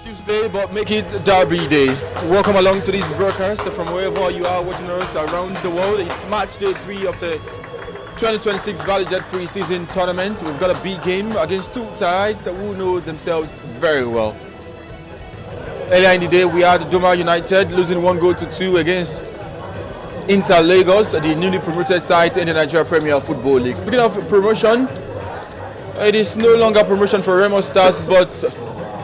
Tuesday, but make it Derby Day. Welcome along to this broadcast from wherever you are watching us around the world. It's match day 3 of the 2026 Valley Jet Pre-Season Tournament. We've got a big game against two sides who know themselves very well. Earlier in the day, we had Doma United losing 1-2 against Inter Lagos, the newly promoted side in the Nigeria Premier Football League. Speaking of promotion, it is no longer promotion for Remo Stars, but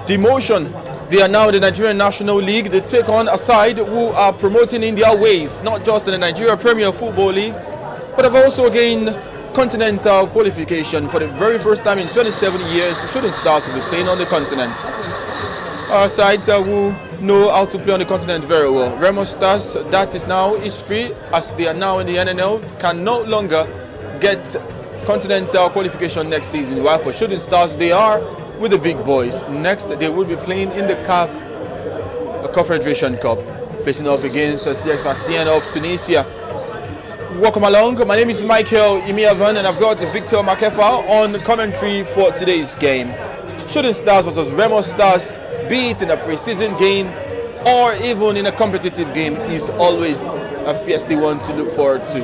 demotion. They are now in the Nigerian National League. They take on a side who are promoting in their ways, not just in the Nigeria Premier Football League, but have also gained continental qualification for the very first time in 27 years. Shooting Stars will be playing on the continent. Our sides who know how to play on the continent very well. Remo Stars, that is now history, as they are now in the NNL, can no longer get continental qualification next season. While for Shooting Stars, they are with the big boys. Next, they will be playing in the CAF Confederation Cup, facing up against CF of Tunisia. Welcome along. My name is Michael Imiavan, and I've got Victor Makefa on commentary for today's game. Shooting Stars versus Remo Stars, be it in a pre-season game or even in a competitive game, is always a feisty one to look forward to.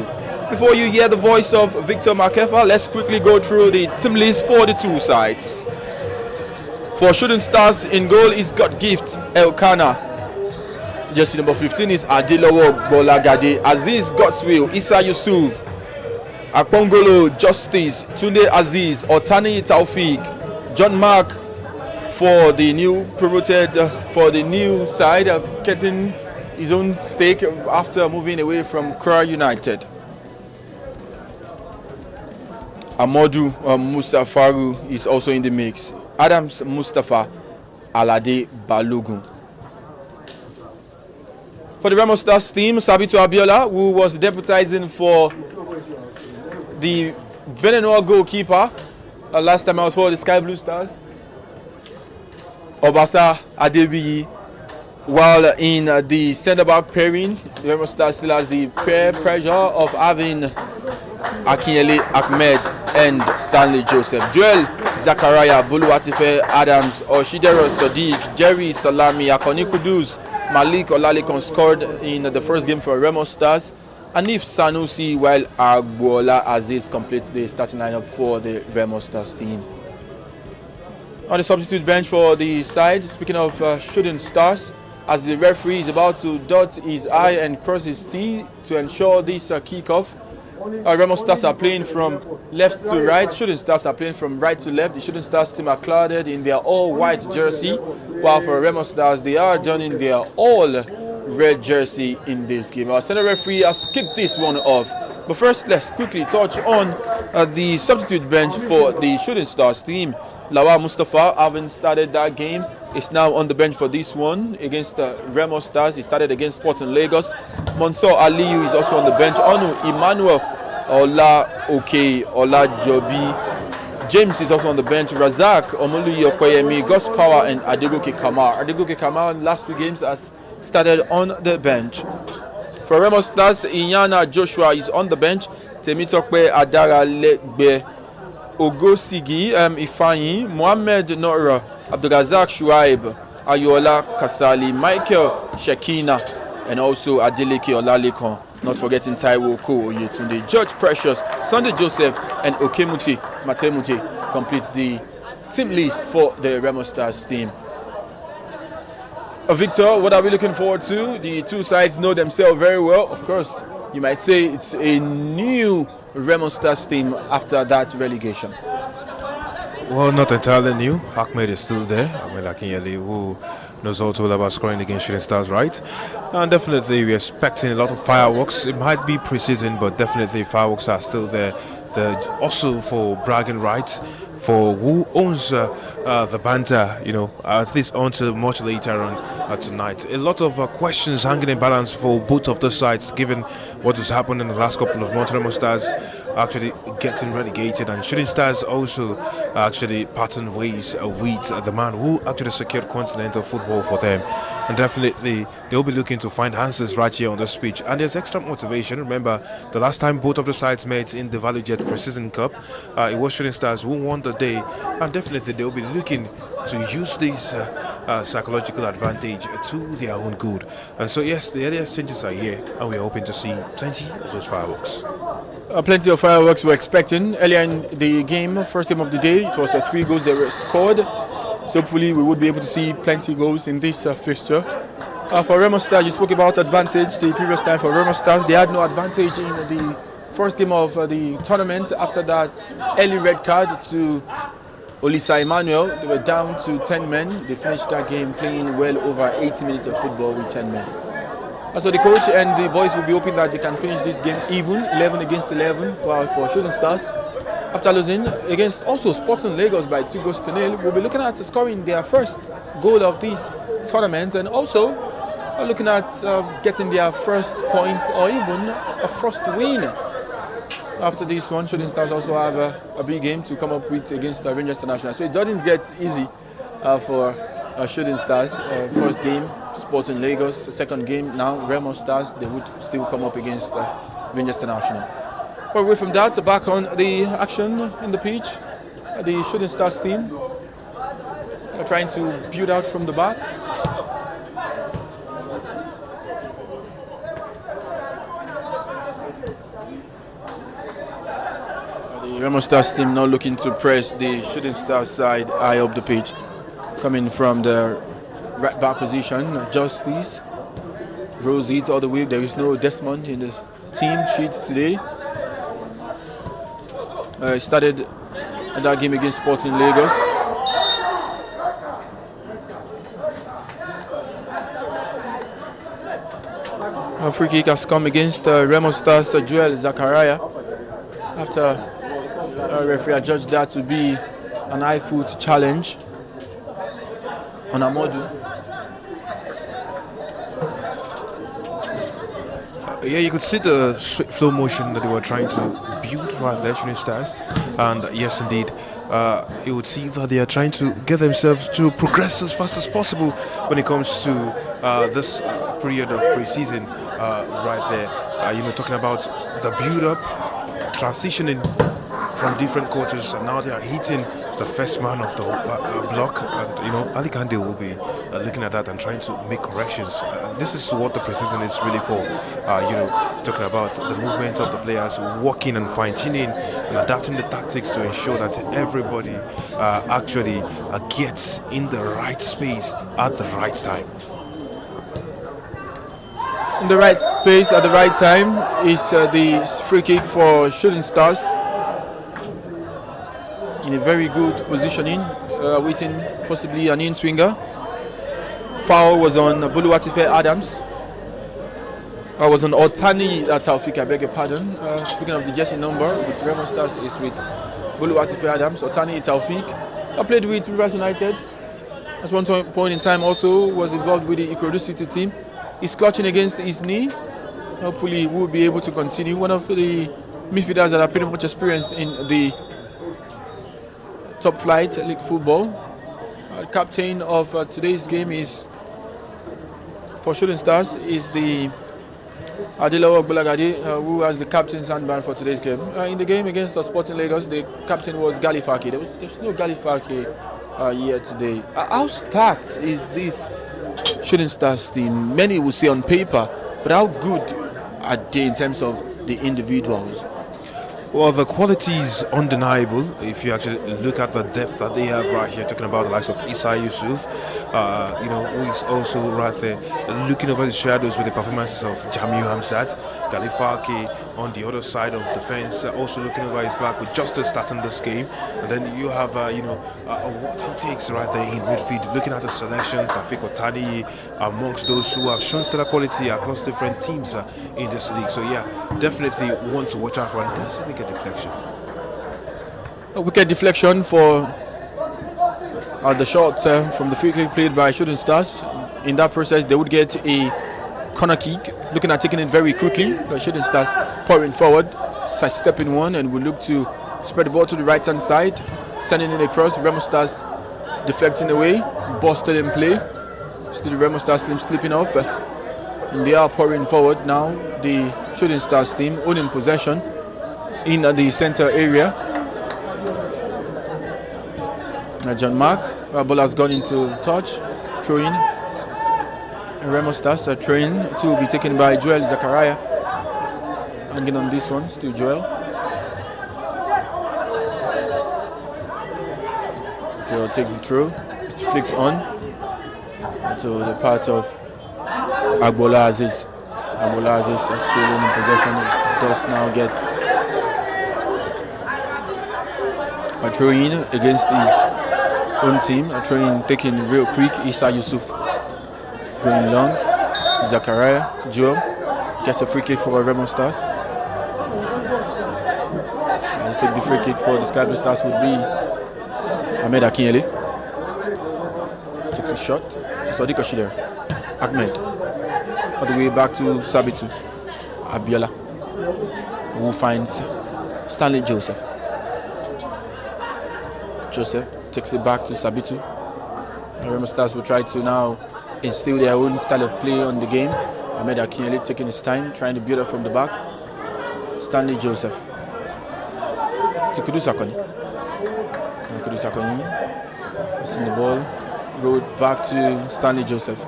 Before you hear the voice of Victor Makefa, let's quickly go through the team list for the two sides. For Shooting Stars, in goal is God Gift Elkana. Jersey number 15 is Adilowo Bolagade, Aziz Godswill, Issa Yusuf, Akpongolo Justice, Tunde Aziz, Otani Taufik, John Mark for the new promoted, for the new side, getting his own stake after moving away from Kra United. Amadou Mustafaru is also in the mix. Adams Mustafa, Alade Balogun. For the Remo Stars team, Sabitu Abiola, who was deputizing for the Benenoa goalkeeper last time out for the Sky Blue Stars, Obasa Adebiyi, while in the centre-back pairing, the Remo Stars still has the peer pressure of having Akinyele Ahmed and Stanley Joseph. Joel Zachariah, Buluwatife Adams, Oshidero Sadiq, Jerry Salami, Akoni Kudus, Malik Olalekan scored in the first game for Remo Stars. Anif Sanusi, while Agbola Aziz completes the starting lineup for the Remo Stars team. On the substitute bench for the side, speaking of Shooting Stars, as the referee is about to dot his I and cross his T to ensure this kickoff. Remo Stars are playing from left to right. Shooting Stars are playing from right to left. The Shooting Stars team are clouded in their all-white jersey, while for Remo Stars, they are donning their all-red jersey in this game. Our center referee has kicked this one off. But first, let's quickly touch on the substitute bench for the Shooting Stars team. Lawa Mustafa, having started that game, is now on the bench for this one against Remo Stars. He started against Sporting Lagos. Mansour Aliyu is also on the bench. Onu Emmanuel Ola Jobi. James is also on the bench. Razak Omoluyi Okoyemi, Gus Power, and Adegoke Kamar. Adegoke Kamar in the last two games has started on the bench. For Remo Stars, Inyana Joshua is on the bench. Temitokpe Adara Legbe, Ogosigi Ifanyi, Mohamed Nora, Abdulrazak Shuaib, Ayola Kasali, Michael Shekina, and also Adeleke Olalekan. Not forgetting Taiwo Ko Oyetunde. George Precious, Sunday Joseph, and Okemuti Matemuti completes the team list for the Remo Stars team. Victor, what are we looking forward to? The two sides know themselves very well. Of course, you might say it's a new Remo Stars team after that relegation. Well, not entirely new. Ahmed is still there. Ahmed Akinyele, who knows all too well about scoring against Shooting Stars, right? And definitely we're expecting a lot of fireworks. It might be pre-season, but definitely fireworks are still there. Also for bragging rights for who owns the banter, at least until much later on tonight. A lot of questions hanging in balance for both of the sides, given what has happened in the last couple of months. Remo Stars actually getting relegated, and Shooting Stars also actually parting ways with the man who actually secured continental football for them. And definitely they'll be looking to find answers right here on this pitch. And there's extra motivation. Remember, the last time both of the sides met in the Valley Jet Pre-Season Cup, it was Shooting Stars who won the day. And definitely they'll be looking to use this psychological advantage to their own good. And so yes, the earliest changes are here, and we're hoping to see plenty of those fireworks. Plenty of fireworks we're expecting. Earlier in the game, first game of the day, it was 3 goals that were scored. So hopefully we would be able to see plenty of goals in this fixture. For Remo Stars, you spoke about advantage the previous time for Remo Stars. They had no advantage in the first game of the tournament. After that early red card to Olisa Emmanuel, they were down to 10 men. They finished that game playing well over 80 minutes of football with 10 men. So the coach and the boys will be hoping that they can finish this game even, 11 against 11, while for Shooting Stars, after losing against also Sporting Lagos by 2-0, we'll be looking at scoring their first goal of this tournament and also looking at getting their first point or even a first win. After this one, Shooting Stars also have a big game to come up with against the Rangers International. So it doesn't get easy for Shooting Stars. First game, Sporting Lagos. Second game, now Remo Stars. They would still come up against Rangers International. But away from that, back on the action in the pitch, the Shooting Stars team are trying to build out from the back. The Remo Stars team now looking to press the Shooting Stars side high up the pitch. Coming from the right back position, Justice rolls it all the way. There is no Desmond in the team sheet today. Started that game against Sporting Lagos. A free kick has come against Remo Stars Joel Zachariah after referee adjudged that to be an high foot challenge on Amodu. Yeah, you could see the flow motion that they were trying to build right there, Shooting Stars. And yes, indeed, it would seem that they are trying to get themselves to progress as fast as possible when it comes to this period of pre-season right there. Talking about the build-up, transitioning from different quarters, and now they are hitting the first man of the block, and Ali Kande will be looking at that and trying to make corrections. This is what the preseason is really for. Talking about the movement of the players, working and fine-tuning and adapting the tactics to ensure that everybody actually gets in the right space at the right time. In the right space at the right time is the free kick for Shooting Stars. In a very good positioning, waiting possibly an in-swinger. Foul was on Buluwatife Adams. Was on Otani Taufik, I beg your pardon. Speaking of the jersey number, with Remo Stars is with Buluwatife Adams. Otani Taufik played with Rivers United. At one point in time also was involved with the Ikorodu City team. He's clutching against his knee. Hopefully he will be able to continue. One of the midfielders that are pretty much experienced in the top flight league football. Captain of today's game is for Shooting Stars is the Adilawa Bulagadi, who has the captain's handband for today's game. In the game against the Sporting Lagos, the captain was Galifaki. There's no Galifaki here today. How stacked is this Shooting Stars team? Many will say on paper, but how good are they in terms of the individuals? Well, the quality is undeniable if you actually look at the depth that they have right here, talking about the likes of Issa Yusuf, who is also right there looking over the shadows with the performances of Jamiu Hamzat, Galifaki on the other side of the fence, also looking over his back with Justice starting this game. And then you have, what he takes right there in midfield, looking at the selection, Tafik Otani amongst those who have shown stellar quality across different teams in this league. So yeah, definitely want to watch out for, and that's a wicked deflection. A wicked deflection for the shot from the free kick played by Shooting Stars. In that process, they would get a corner kick, looking at taking it very quickly. The Shooting Stars pouring forward, side-stepping one, and will look to spread the ball to the right-hand side, sending it across. Remo Stars deflecting away, busted in play. Still the Remo Stars team slipping off, and they are pouring forward now. The Shooting Stars team owning possession in the center area. John Mark, ball has gone into touch, throwing. Remo Stars throwing to be taken by Joel Zachariah. Hanging on this one, still Joel. Joel takes the throw, it's flicked on to the part of Agbola Aziz. Agbola Aziz is still in possession. Does now get a throw in against his own team. A throw in taken real quick. Issa Yusuf going long. Zachariah Joe gets a free kick for Remo Stars. I'll take the free kick for the Sky Blue Stars would be Ahmed Akinyele. Takes a shot to Sadiq Ashidere. Ahmed. All the way back to Sabitu. Abiola. Who finds Stanley Joseph. Joseph takes it back to Sabitu. Remo Stars will try to now instill their own style of play on the game. Ahmed Akinyele taking his time, trying to build up from the back. Stanley Joseph. To Kudu Sakoni. Kudu Sakoni. Passing the ball. Road back to Stanley Joseph.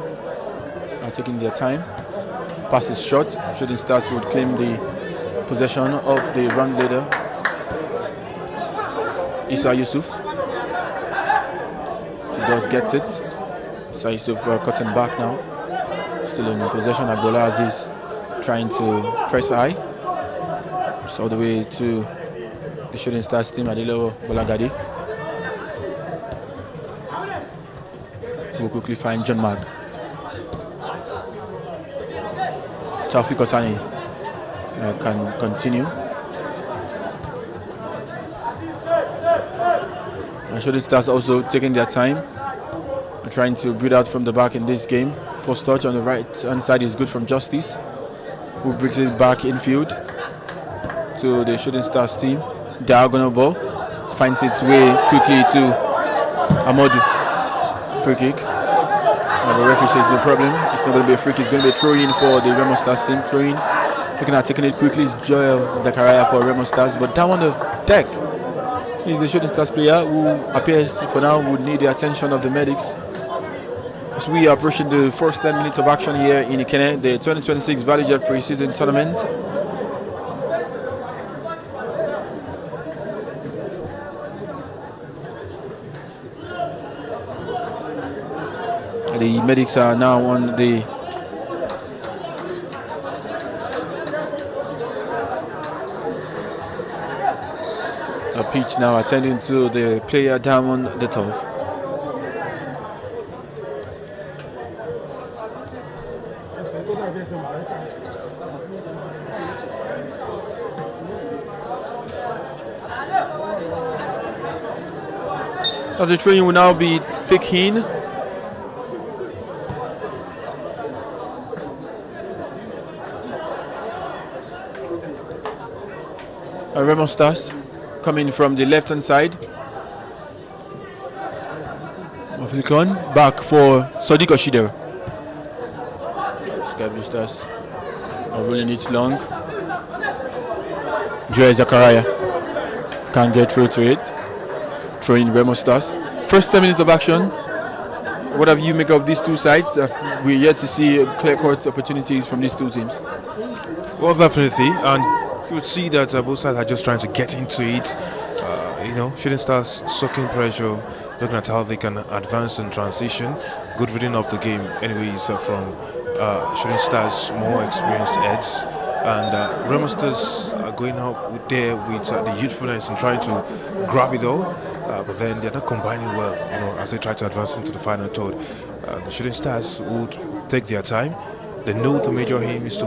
Now taking their time. Pass is short. Shooting Stars would claim the possession of the run leader. Issa Yusuf. He does gets it. Issa Yusuf cutting back now. Still in possession. Agbola Aziz trying to press high. It's all the way to the Shooting Stars team. Adilo Bolagadi. We'll quickly find John Mag. Taufik Osani can continue. And Shooting Stars also taking their time, trying to build out from the back in this game. First touch on the right hand side is good from Justice, who brings it back infield to the Shooting Stars team. Diagonal ball finds its way quickly to Amadou. Free kick. The referee says no problem. It's not going to be a free kick. It's going to be a throw in for the Remo Stars team. Throw in. Looking at taking it quickly is Joel Zachariah for Remo Stars. But down on the deck is the Shooting Stars player who appears for now would need the attention of the medics. As we are approaching the first 10 minutes of action here in Ikene, the 2026 Valley Jet Pre-Season Tournament. The medics are now on the pitch now, attending to the player down on the top. The training will now be taken. Remo Stars coming from the left hand side. African back for Sadiq Ashidere. Sky Blue Stars are rolling it long. Joel Zachariah can't get through to it. Throwing Remo Stars. First 10 minutes of action. What have you make of these two sides? We're yet to see clear-cut opportunities from these two teams. Well, definitely, and you would see that both sides are just trying to get into it. Shooting Stars soaking pressure, looking at how they can advance in transition. Good reading of the game, anyways, from Shooting Stars' more experienced heads. And Remo Stars are going out there with the youthfulness and trying to grab it all. But then they're not combining well, as they try to advance into the final third. The Shooting Stars would take their time. They know the major aim is to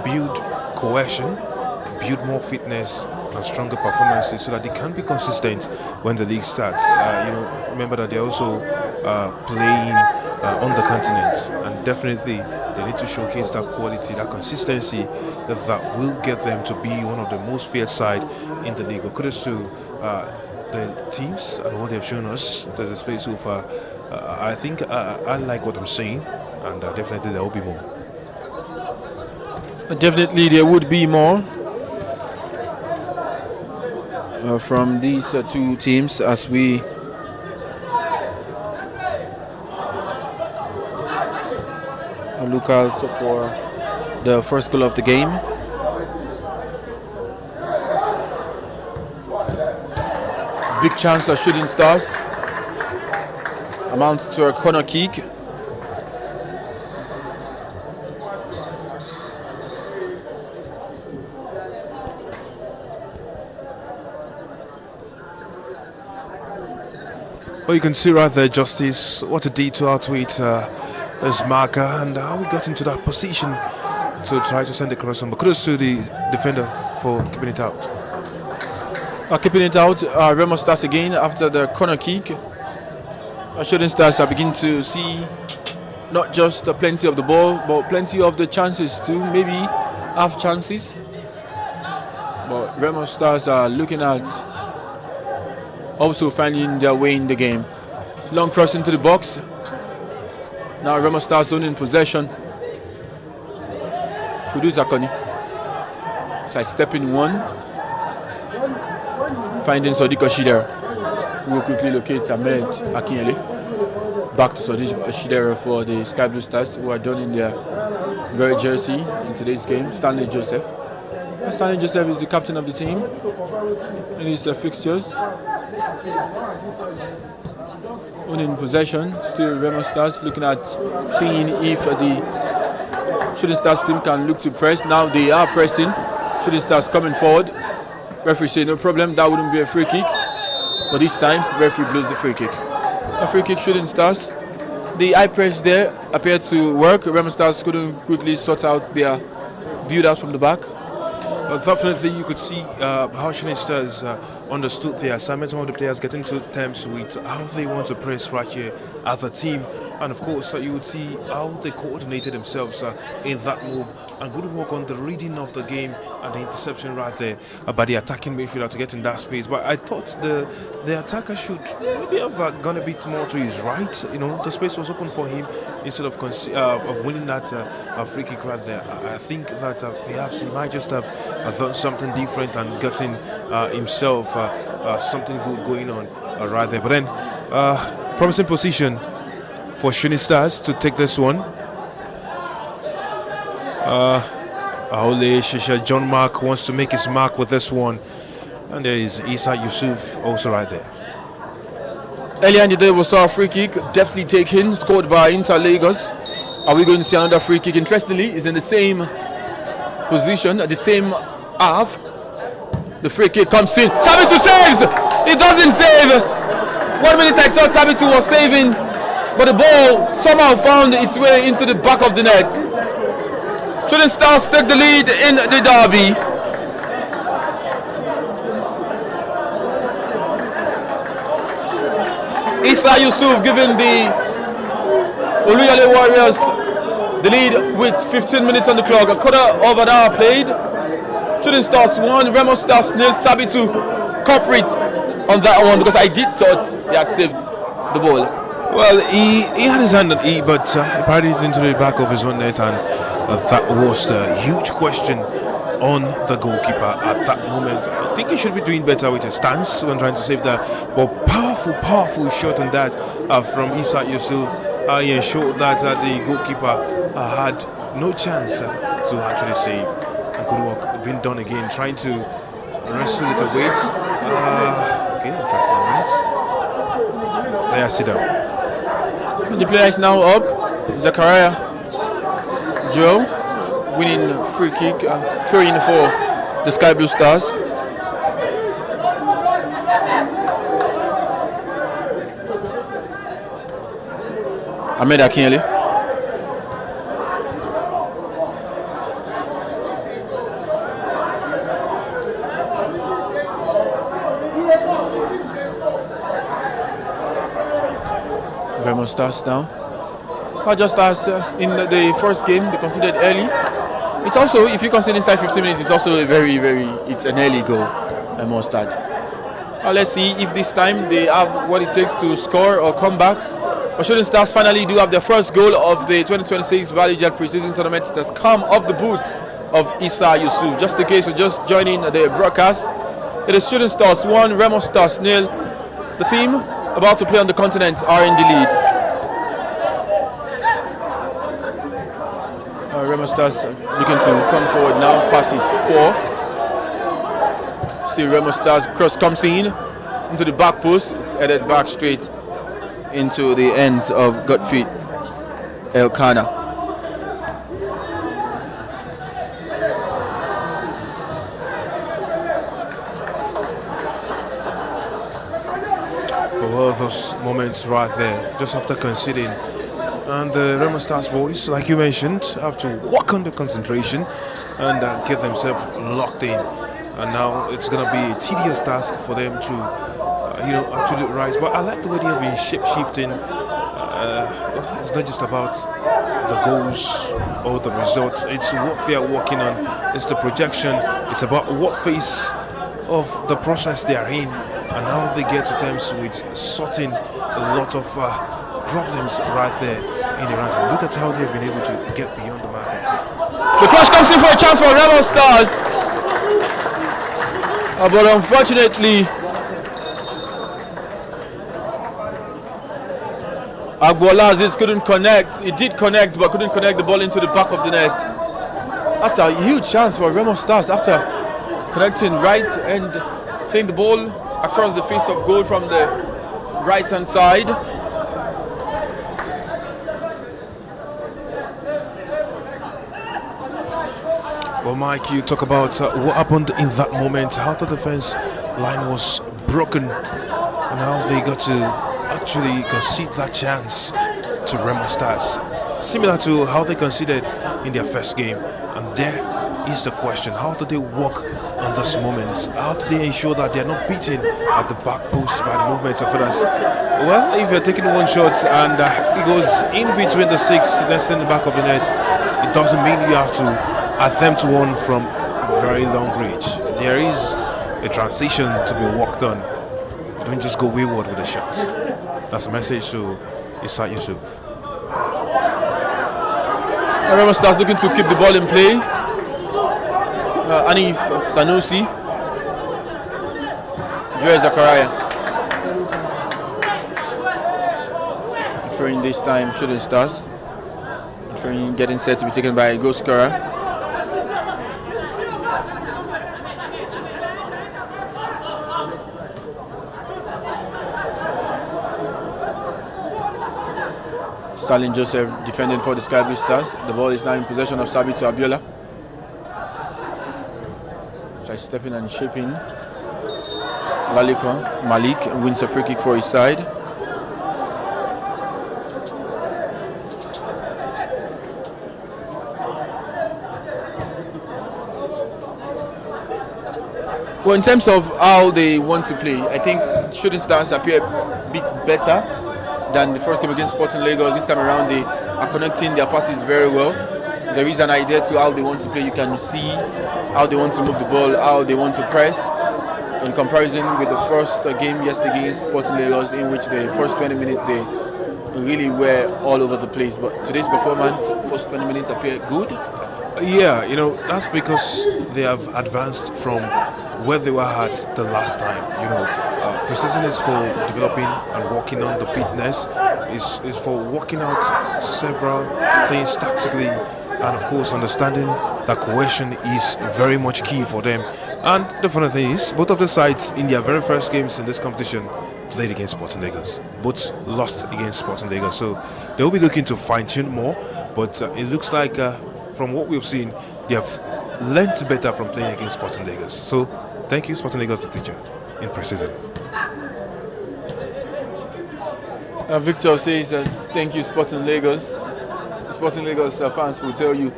build cohesion, build more fitness and stronger performances so that they can be consistent when the league starts. Remember that they're also playing on the continent, and definitely they need to showcase that quality, that consistency that will get them to be one of the most feared side in the league. But kudos to the teams and what they've shown us. There's a space so far. I think I like what I'm saying, and definitely there will be more. Definitely there would be more from these two teams as we look out for the first goal of the game. Big chance of Shooting Stars. Amounts to a corner kick. Well, you can see right there, Justice, what a detour to it, this marker, and how we got into that position to try to send the cross on. But kudos to the defender for keeping it out. Keeping it out, Remo starts again after the corner kick. Shooting Stars are beginning to see not just plenty of the ball, but plenty of the chances too, maybe half chances. But Remo Stars are looking at also finding their way in the game. Long cross into the box. Now Remo Stars owning possession. Kudus Akoni. Side stepping one. Finding Sadiq Oshidera, who will quickly locate Ahmed Akinyele. Back to Sadiq Oshidera for the Sky Blue Stars, who are donning their very jersey in today's game. Stanley Joseph. Stanley Joseph is the captain of the team in his fixtures. Owning possession, still Remo Stars looking at seeing if the Shooting Stars team can look to press. Now they are pressing. Shooting Stars coming forward. Referee say no problem, that wouldn't be a free kick. But this time, referee blows the free kick. A free kick, Shooting Stars. The high press there appeared to work. Remo Stars couldn't quickly sort out their build-out from the back. Well, definitely you could see how Shooting Stars understood their assignment. Some of the players getting to terms with how they want to press right here as a team. And of course, you would see how they coordinated themselves in that move. And good work on the reading of the game and the interception right there by the attacking midfielder to get in that space. But I thought the attacker should maybe have gone a bit more to his right. You know, the space was open for him instead of winning that free kick right there. I think that perhaps he might just have done something different and gotten himself something good going on right there. But then, promising position for Shooting Stars to take this one. Aole Shisha John Mark wants to make his mark with this one, and there is Isa Yusuf also right there. Earlier in the day we saw a free kick deftly taken, scored by Inter Lagos. Are we going to see another free kick? Interestingly, is in the same position, at the same half. The free kick comes in. Sabitu saves! It doesn't save! 1 minute I thought Sabitu was saving, but the ball somehow found its way into the back of the net. Shooting Stars take the lead in the derby. Isa Yusuf giving the Oluyale Warriors the lead with 15 minutes on the clock. A quarter of an hour played. Shooting Stars 1, Remo Stars 0. Sabitu corporate on that one because I did thought he had saved the ball. Well, he had his hand on E, but he parried it into the back of his own net, and that was the huge question on the goalkeeper at that moment. I think he should be doing better with his stance when trying to save that. But powerful shot on that from Isa Yusuf. He ensured that the goalkeeper had no chance to actually save. And good work being done again, trying to wrestle it away. Okay, interesting. Right. There, sit down. The player is now up. Zachariah Joe winning free kick, throw in for the Sky Blue Stars. Ahmed Akinyele. Remo Stars now. Just as in the first game, they conceded early. It's also, if you concede inside 15 minutes, it's also it's an early goal, I must add. Let's see if this time they have what it takes to score or come back. But Shooting Stars finally do have their first goal of the 2026 Valley Jet Preseason Tournament. It has come off the boot of Isa Yusuf. Just in case you're just joining the broadcast, it is Shooting Stars 1, Remo Stars 0. The team about to play on the continent are in the lead. Remo Stars looking to come forward now. Pass is poor. Still Remo Stars cross comes in into the back post. It's headed back straight into the ends of Gottfried Elkana. Well, those moments right there, just after conceding. And the Remo Stars boys, like you mentioned, have to work on the concentration and get themselves locked in. And now it's going to be a tedious task for them to, actually rise. But I like the way they have been shape-shifting. It's not just about the goals or the results. It's what they are working on. It's the projection. It's about what phase of the process they are in and how they get to terms with sorting a lot of problems right there in the round. Look at how they've been able to get beyond the market. The cross comes in for a chance for Remo Stars. But unfortunately, Agbola couldn't connect. It did connect, but couldn't connect the ball into the back of the net. That's a huge chance for Remo Stars after connecting right and playing the ball across the face of goal from the right hand side. Well, Mike, you talk about what happened in that moment, how the defense line was broken and how they got to actually concede that chance to Remo Stars. Similar to how they conceded in their first game. And there is the question, how do they work on those moments? How do they ensure that they are not beaten at the back post by the movement of others? Well, if you're taking one shot and it goes in between the sticks, less than the back of the net, it doesn't mean you have to attempt one from very long range. There is a transition to be worked on. Don't just go wayward with the shots. That's a message to Issa Yusuf. Remo Stars looking to keep the ball in play. Anif Sanusi, Joel Zakaria. Throwing this time, Shooting Stars. Throwing getting set to be taken by a goal scorer. Stalin Joseph defending for the Sky Blue Stars. The ball is now in possession of Sabitu Abiola. So stepping and shaping. Malik wins a free kick for his side. Well, in terms of how they want to play, I think Shooting Stars appear a bit better than the first game against Sporting Lagos. This time around, they are connecting their passes very well. There is an idea to how they want to play. You can see how they want to move the ball, how they want to press. In comparison with the first game yesterday against Sporting Lagos, in which the first 20 minutes they really were all over the place. But today's performance, first 20 minutes appear good. Yeah, that's because they have advanced from where they were at the last time. Preseason is for developing and working on the fitness, is for working out several things tactically, and of course understanding that cohesion is very much key for them. And the funny thing is, both of the sides in their very first games in this competition played against Sporting Lagos. Both lost against Sporting Lagos, so they will be looking to fine-tune more, but it looks like from what we've seen, they have learnt better from playing against Sporting Lagos. So thank you, Sporting Lagos, the teacher, in pre-season. Victor says, thank you, Sporting Lagos. Sporting Lagos fans will tell you,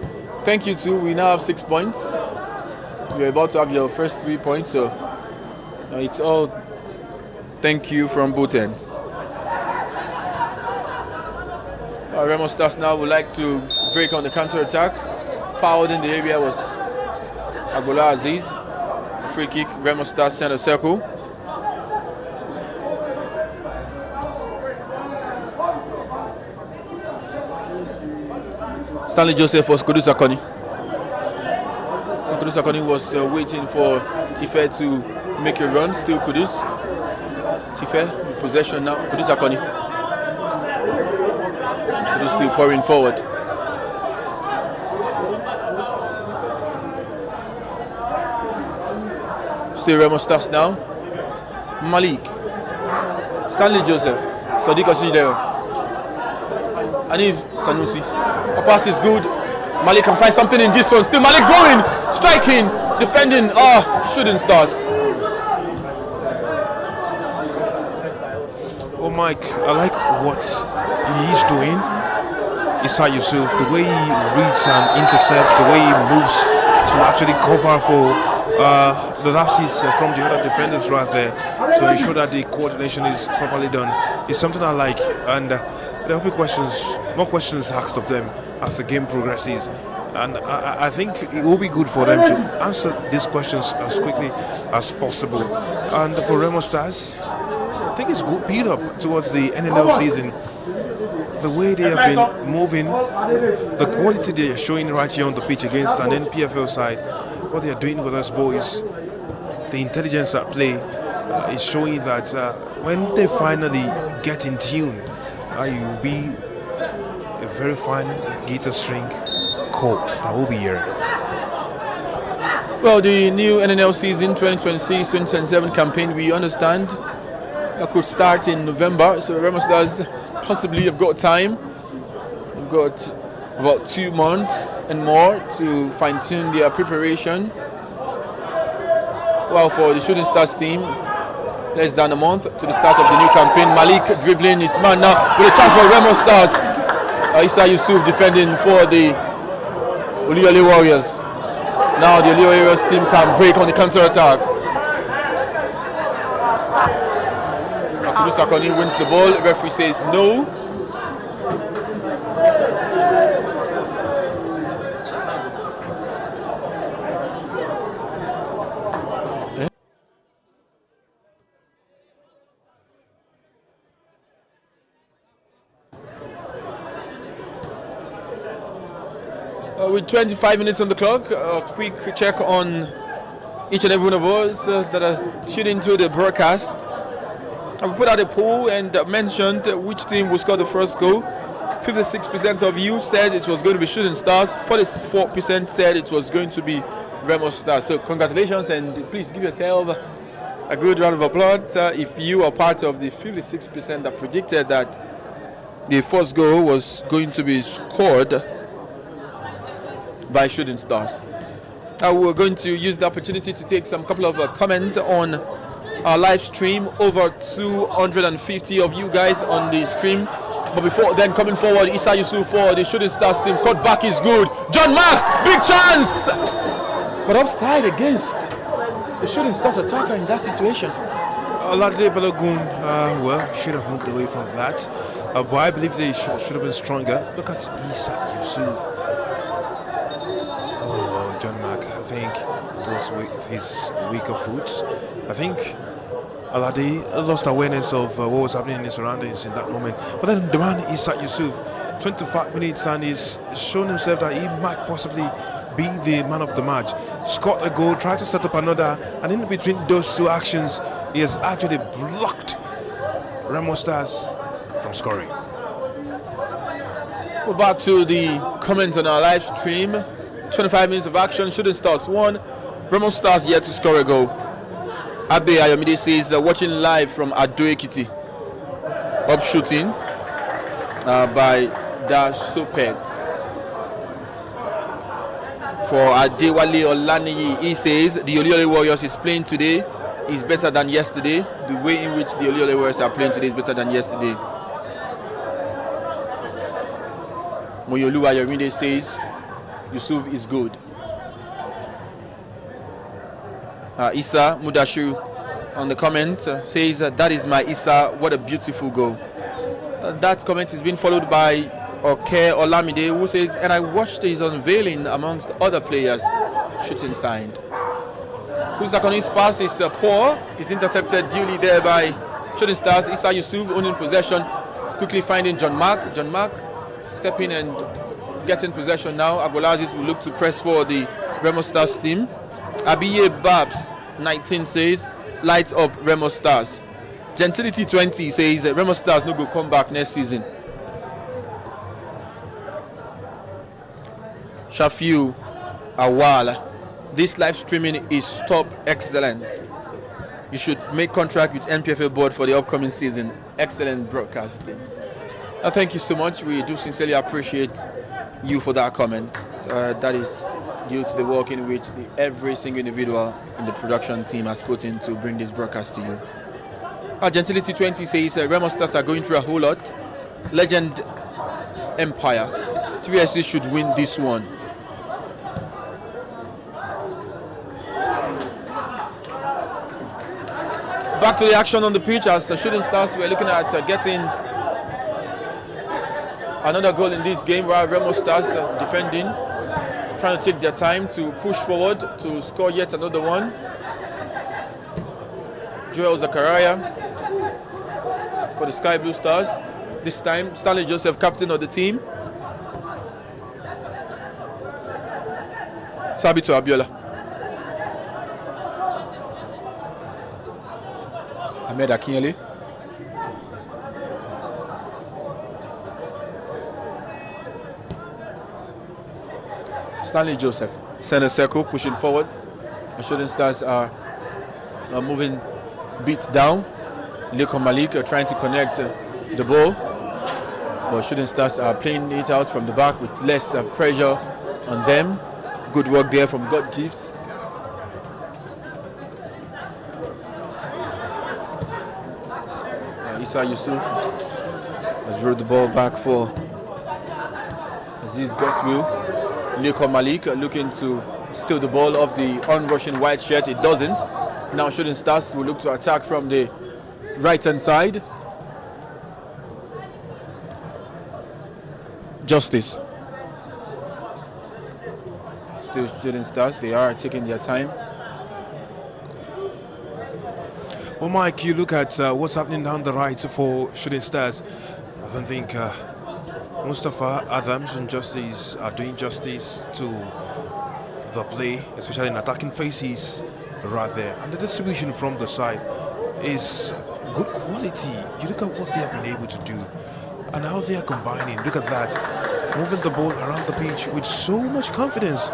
thank you too. We now have 6 points. You're about to have your first 3 points, so it's all thank you from both ends. Remo Stars now would like to break on the counter-attack. Fouled in the area was Agbola Aziz. Free kick, Remo Stars center circle. Stanley Joseph was Kudus Akoni. Kudus Akoni was waiting for Tife to make a run. Still Kudus. Tife in possession now. Kudus Akoni. Kudus still pouring forward. Still Remo Stars now. Malik. Stanley Joseph. Sadiq Osidero. Anif Sanusi. A pass is good. Malik can find something in this one. Still Malik going, striking, defending. Shooting Stars. Oh, Mike, I like what he's doing. Issa Yusuf, the way he reads and intercepts, the way he moves to actually cover for the lapses from the other defenders right there, to ensure that the coordination is properly done, is something I like. And there will be more questions asked of them as the game progresses. And I think it will be good for them to answer these questions as quickly as possible. And for Remo Stars, I think it's good build up towards the NNL season. The way they have been moving, the quality they are showing right here on the pitch against an NPFL side, what they are doing with us boys, the intelligence at play is showing that when they finally get in tune, you will be a very fine guitar string court that will be here. Well, the new NNL season 2026-2027 campaign, we understand, could start in November. So Remo Stars possibly have got time. We've got about 2 months and more to fine-tune their preparation. Well, for the Shooting Stars team, less than a month to the start of the new campaign. Malik dribbling his man now with a chance for Remo Stars. Issa Yusuf defending for the Oluyole Warriors. Now the Oluyole Warriors team can break on the counter-attack. Akudu Sakoni wins the ball. Referee says no. With 25 minutes on the clock, a quick check on each and every one of us that are tuned into the broadcast. I put out a poll and mentioned which team will score the first goal. 56% of you said it was going to be Shooting Stars. 44% said it was going to be Remo Stars. So congratulations, and please give yourself a good round of applause if you are part of the 56% that predicted that the first goal was going to be scored by Shooting Stars. We're going to use the opportunity to take some couple of comments on our live stream. Over 250 of you guys on the stream. But before then, coming forward, Issa Yusuf for the Shooting Stars team. Cut back is good. John Mark, big chance! But offside against the Shooting Stars attacker in that situation. Olade Balogun, should have moved away from that. But I believe they should have been stronger. Look at Issa Yusuf. John Mark, I think, was with his weaker foot. I think Alade lost awareness of what was happening in his surroundings in that moment. But then the man, Issa Yusuf, 25 minutes, and he's shown himself that he might possibly be the man of the match. Scored a goal, tried to set up another, and in between those two actions, he has actually blocked Remo Stars from scoring. We're back to the comments on our live stream. 25 minutes of action. Shooting Stars 1, Remo Stars yet to score a goal. Abe Ayomide says watching live from Ado Ekiti. Up shooting by Dash Sopet. For Adewale Olaniyi, he says the Oluyole Warriors is playing today is better than yesterday. The way in which the Oluyole Warriors are playing today is better than yesterday. Moyolu Ayomide says Yusuf is good. Issa Mudashu on the comment says that is my Issa, what a beautiful goal. That comment is being followed by Oke Olamide, who says, and I watched his unveiling amongst other players. Shooting signed. Kusakoni's pass is poor. Is intercepted duly there by Shooting Stars. Issa Yusuf owning possession, quickly finding John Mark. John Mark stepping and getting possession now. Agolazis will look to press for the Remo Stars team. Abiye Babs 19 says lights up Remo Stars. Gentility 20 says Remo Stars no go come back next season. Shafiu Awala, this live streaming is top excellent. You should make contract with NPFL board for the upcoming season. Excellent broadcasting. Thank you so much. We do sincerely appreciate you for that comment. That is due to the work in which every single individual in the production team has put in to bring this broadcast to you. Gentility 20 says Remo Stars are going through a whole lot. Legend Empire. 3SC should win this one. Back to the action on the pitch as the Shooting Stars were looking at getting another goal in this game, while Remo Stars defending, trying to take their time to push forward to score yet another one. Joel Zachariah for the Sky Blue Stars. This time, Stanley Joseph, captain of the team. Sabitu Abiola. Ahmed Akinyele. Stanley Joseph, center circle, pushing forward. The Shooting Stars are moving beat down. Lekon Malik are trying to connect the ball, but Shooting Stars are playing it out from the back with less pressure on them. Good work there from God Gift. Issa Yusuf has rolled the ball back for Aziz Goswill. Lekon Malik looking to steal the ball off the on-rushing white shirt. It doesn't. Now Shooting Stars will look to attack from the right-hand side. Justice. Still Shooting Stars. They are taking their time. Well, Mike, you look at what's happening down the right for Shooting Stars. I don't think Mustafa Adams and Justice are doing justice to the play, especially in attacking phases right there. And the distribution from the side is good quality. You look at what they have been able to do and how they are combining. Look at that, moving the ball around the pitch with so much confidence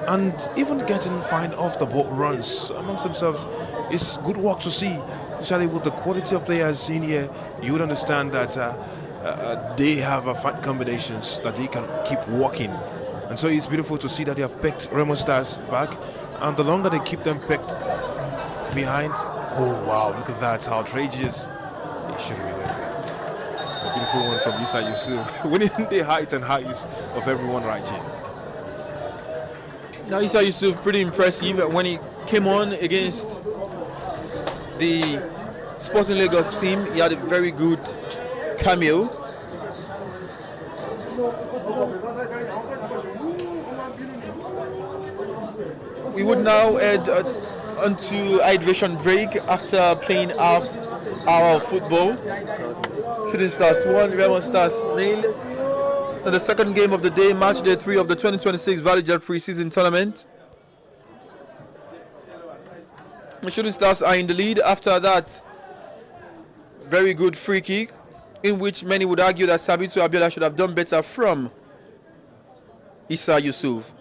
and even getting fine off the ball runs amongst themselves. It's good work to see, especially with the quality of players in here. You would understand that they have fine combinations that they can keep working. And so it's beautiful to see that they have picked Remo Stars back, and the longer they keep them picked behind, oh wow, look at that, how outrageous. It shouldn't be like that. A beautiful one from Issa Yusuf, winning the height and highs of everyone right here. Now Issa Yusuf, pretty impressive when he came on against the Sporting Lagos team. He had a very good cameo. We would now head onto hydration break after playing half hour of football. Shooting Stars 1, Remo Stars 0. Now the second game of the day, match day 3 of the 2026 Valley Jet pre-season tournament. The Shooting Stars are in the lead after that very good free kick, in which many would argue that Sabitu Abiola should have done better from Issa Yusuf.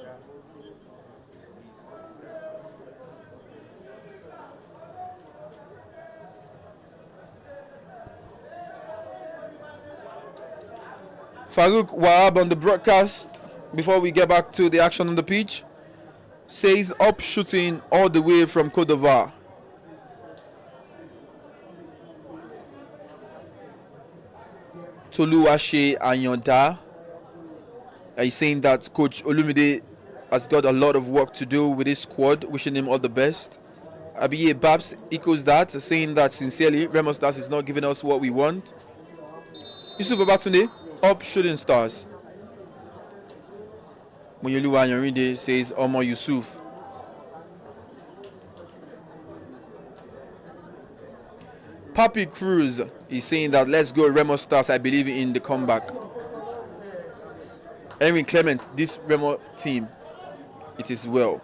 Farouk Wahab on the broadcast, before we get back to the action on the pitch, says up shooting all the way from Cote d'Ivoire. Toluwase Anyonda is saying that Coach Olumide has got a lot of work to do with his squad, wishing him all the best. Abiye Babs echoes that, saying that sincerely, Remo Stars is not giving us what we want. Yusuf Babatunde, up Shooting Stars. Muyoluwa Anyorinde says Omo Yusuf. Papi Cruz is saying that let's go Remo Stars, I believe in the comeback. Erin Clement, this Remo team, it is well.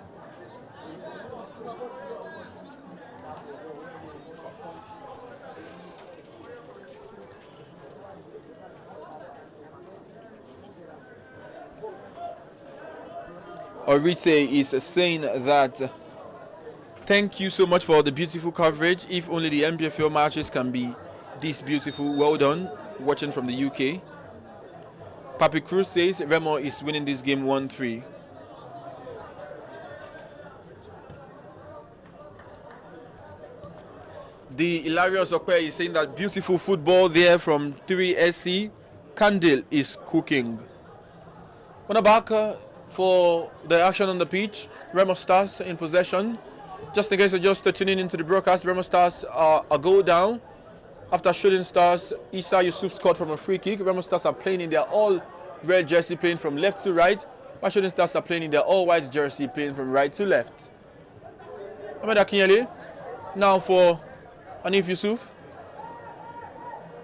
Orise is saying that thank you so much for the beautiful coverage. If only the MPFL matches can be this beautiful. Well done, watching from the UK. Papi Cruz says Remo is winning this game 1-3. The hilarious Okwe is saying that beautiful football there from 3SC. Candle is cooking. On the back for the action on the pitch. Remo Stars in possession. Just in case you're just tuning into the broadcast, Remo Stars are a goal down. After Shooting Stars, Issa Yusuf scored from a free kick. Remo Stars are playing in their all-red jersey, playing from left to right. While Shooting Stars are playing in their all-white jersey, playing from right to left. Ahmed Akinyele now for Anif Yusuf.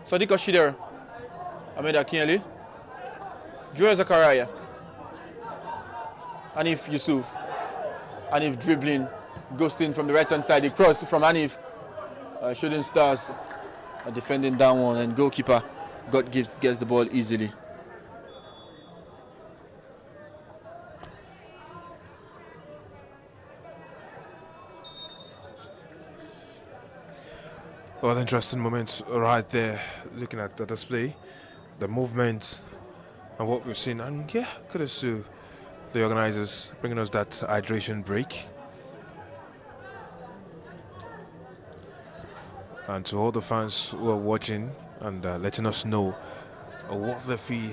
Sadiq Oshider. Ahmed Akinyele. Joel Zakaria. Anif Yusuf. Anif dribbling. Ghosting from the right hand side. The cross from Anif. Shooting Stars are defending down one, and goalkeeper gets the ball easily. Well, interesting moments right there, looking at the display, the movement, and what we've seen. And yeah, kudos to the organizers bringing us that hydration break. And to all the fans who are watching and letting us know what they feel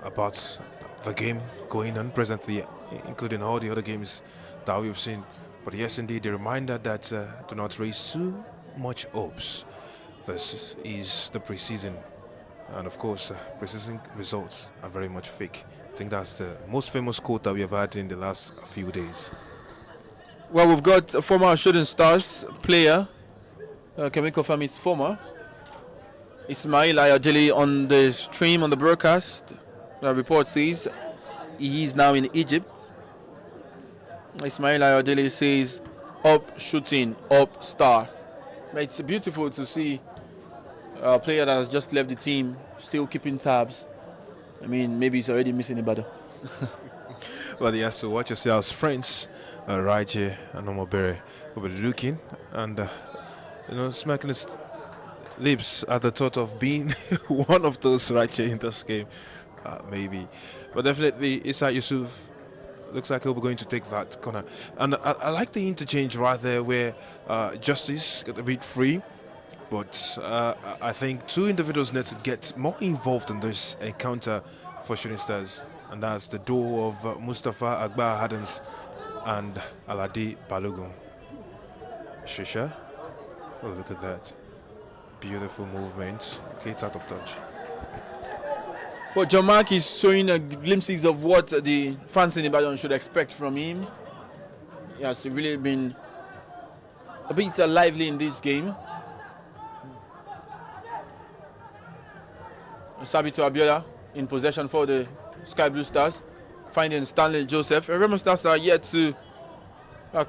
about the game going on presently, including all the other games that we've seen. But yes, indeed, the reminder that do not raise too much hopes. This is the preseason, and of course, preseason results are very much fake. I think that's the most famous quote that we have had in the last few days. Well, we've got a former Shooting Stars player. Can we confirm it's former? Ismail Ayajeli on the stream, on the broadcast. The report says he is now in Egypt. Ismail Ayajeli says, up shooting, up star. It's beautiful to see a player that has just left the team still keeping tabs. I mean, maybe he's already missing a battle. Well, he has to watch yourselves, friends. Raje and Omobere will be looking and smacking his lips at the thought of being one of those Raje in this game. Maybe. But definitely, Issa Yusuf looks like he'll be going to take that corner. And I like the interchange right there where Justice got a bit free. But I think two individuals need to get more involved in this encounter for Shooting Stars. And that's the duo of Mustafa Agba Adams and Aladi Balogun. Shisha. Oh, look at that. Beautiful movement. Okay, it's out of touch. Well, John Mark is showing glimpses of what the fans in Ibadan should expect from him. He has really been a bit lively in this game. Sabitu Abiola in possession for the Sky Blue Stars, finding Stanley Joseph. Remo Stars are yet to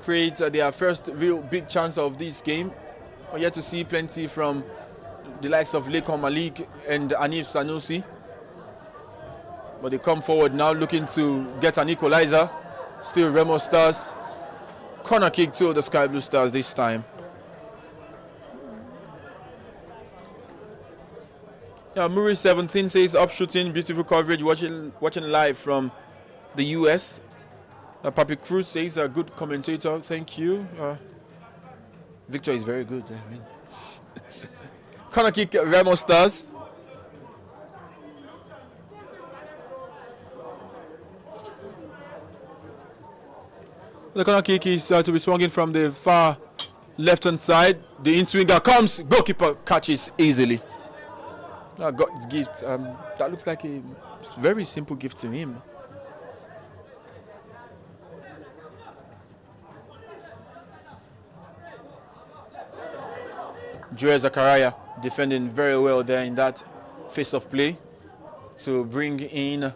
create their first real big chance of this game. We're yet to see plenty from the likes of Lekon Malik and Anif Sanusi. But they come forward now looking to get an equalizer. Still Remo Stars. Corner kick to the Sky Blue Stars this time. Muri 17 says up shooting, beautiful coverage, watching live from the US. Papi Cruz says a good commentator, thank you. Victor is very good. I mean. Corner kick, Remo Stars. The corner kick is to be swung in from the far left-hand side. The in-swinger comes, goalkeeper catches easily. Got his gift. That looks like a very simple gift to him. Joel Zakaria defending very well there in that face of play to bring in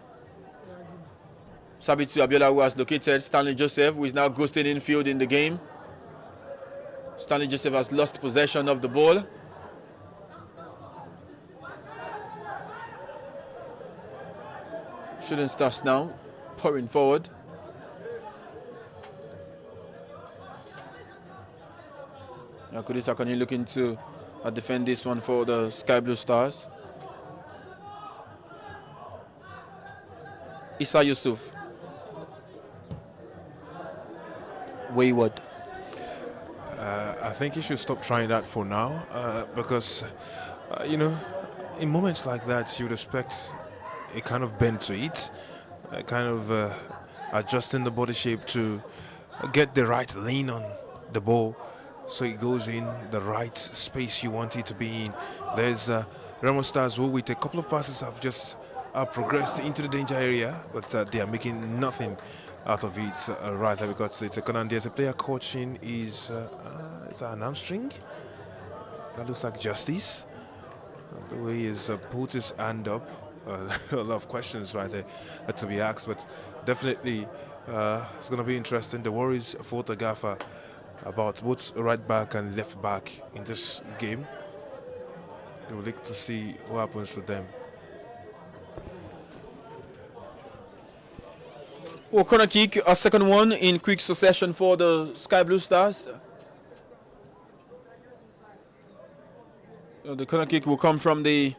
Sabitu Abiola, who has located Stanley Joseph, who is now ghosted infield in the game. Stanley Joseph has lost possession of the ball. Shooting Stars now pouring forward. Now Kudisa Kani looking to defend this one for the Sky Blue Stars. Issa Yusuf. Wayward. I think he should stop trying that for now because, you know, in moments like that, you would expect a kind of bend to it, a kind of adjusting the body shape to get the right lean on the ball so it goes in the right space you want it to be in. There's Remo Stars who with a couple of passes have just progressed into the danger area, but they are making nothing out of it right there because it's a corner. There's a player coaching is that an hamstring? That looks like Justice. The way he's put his hand up, a lot of questions right there to be asked, but definitely it's going to be interesting. The worries for the gaffer about both right back and left back in this game. We would like to see what happens with them. Well, corner kick, a second one in quick succession for the Sky Blue Stars. The corner kick will come from the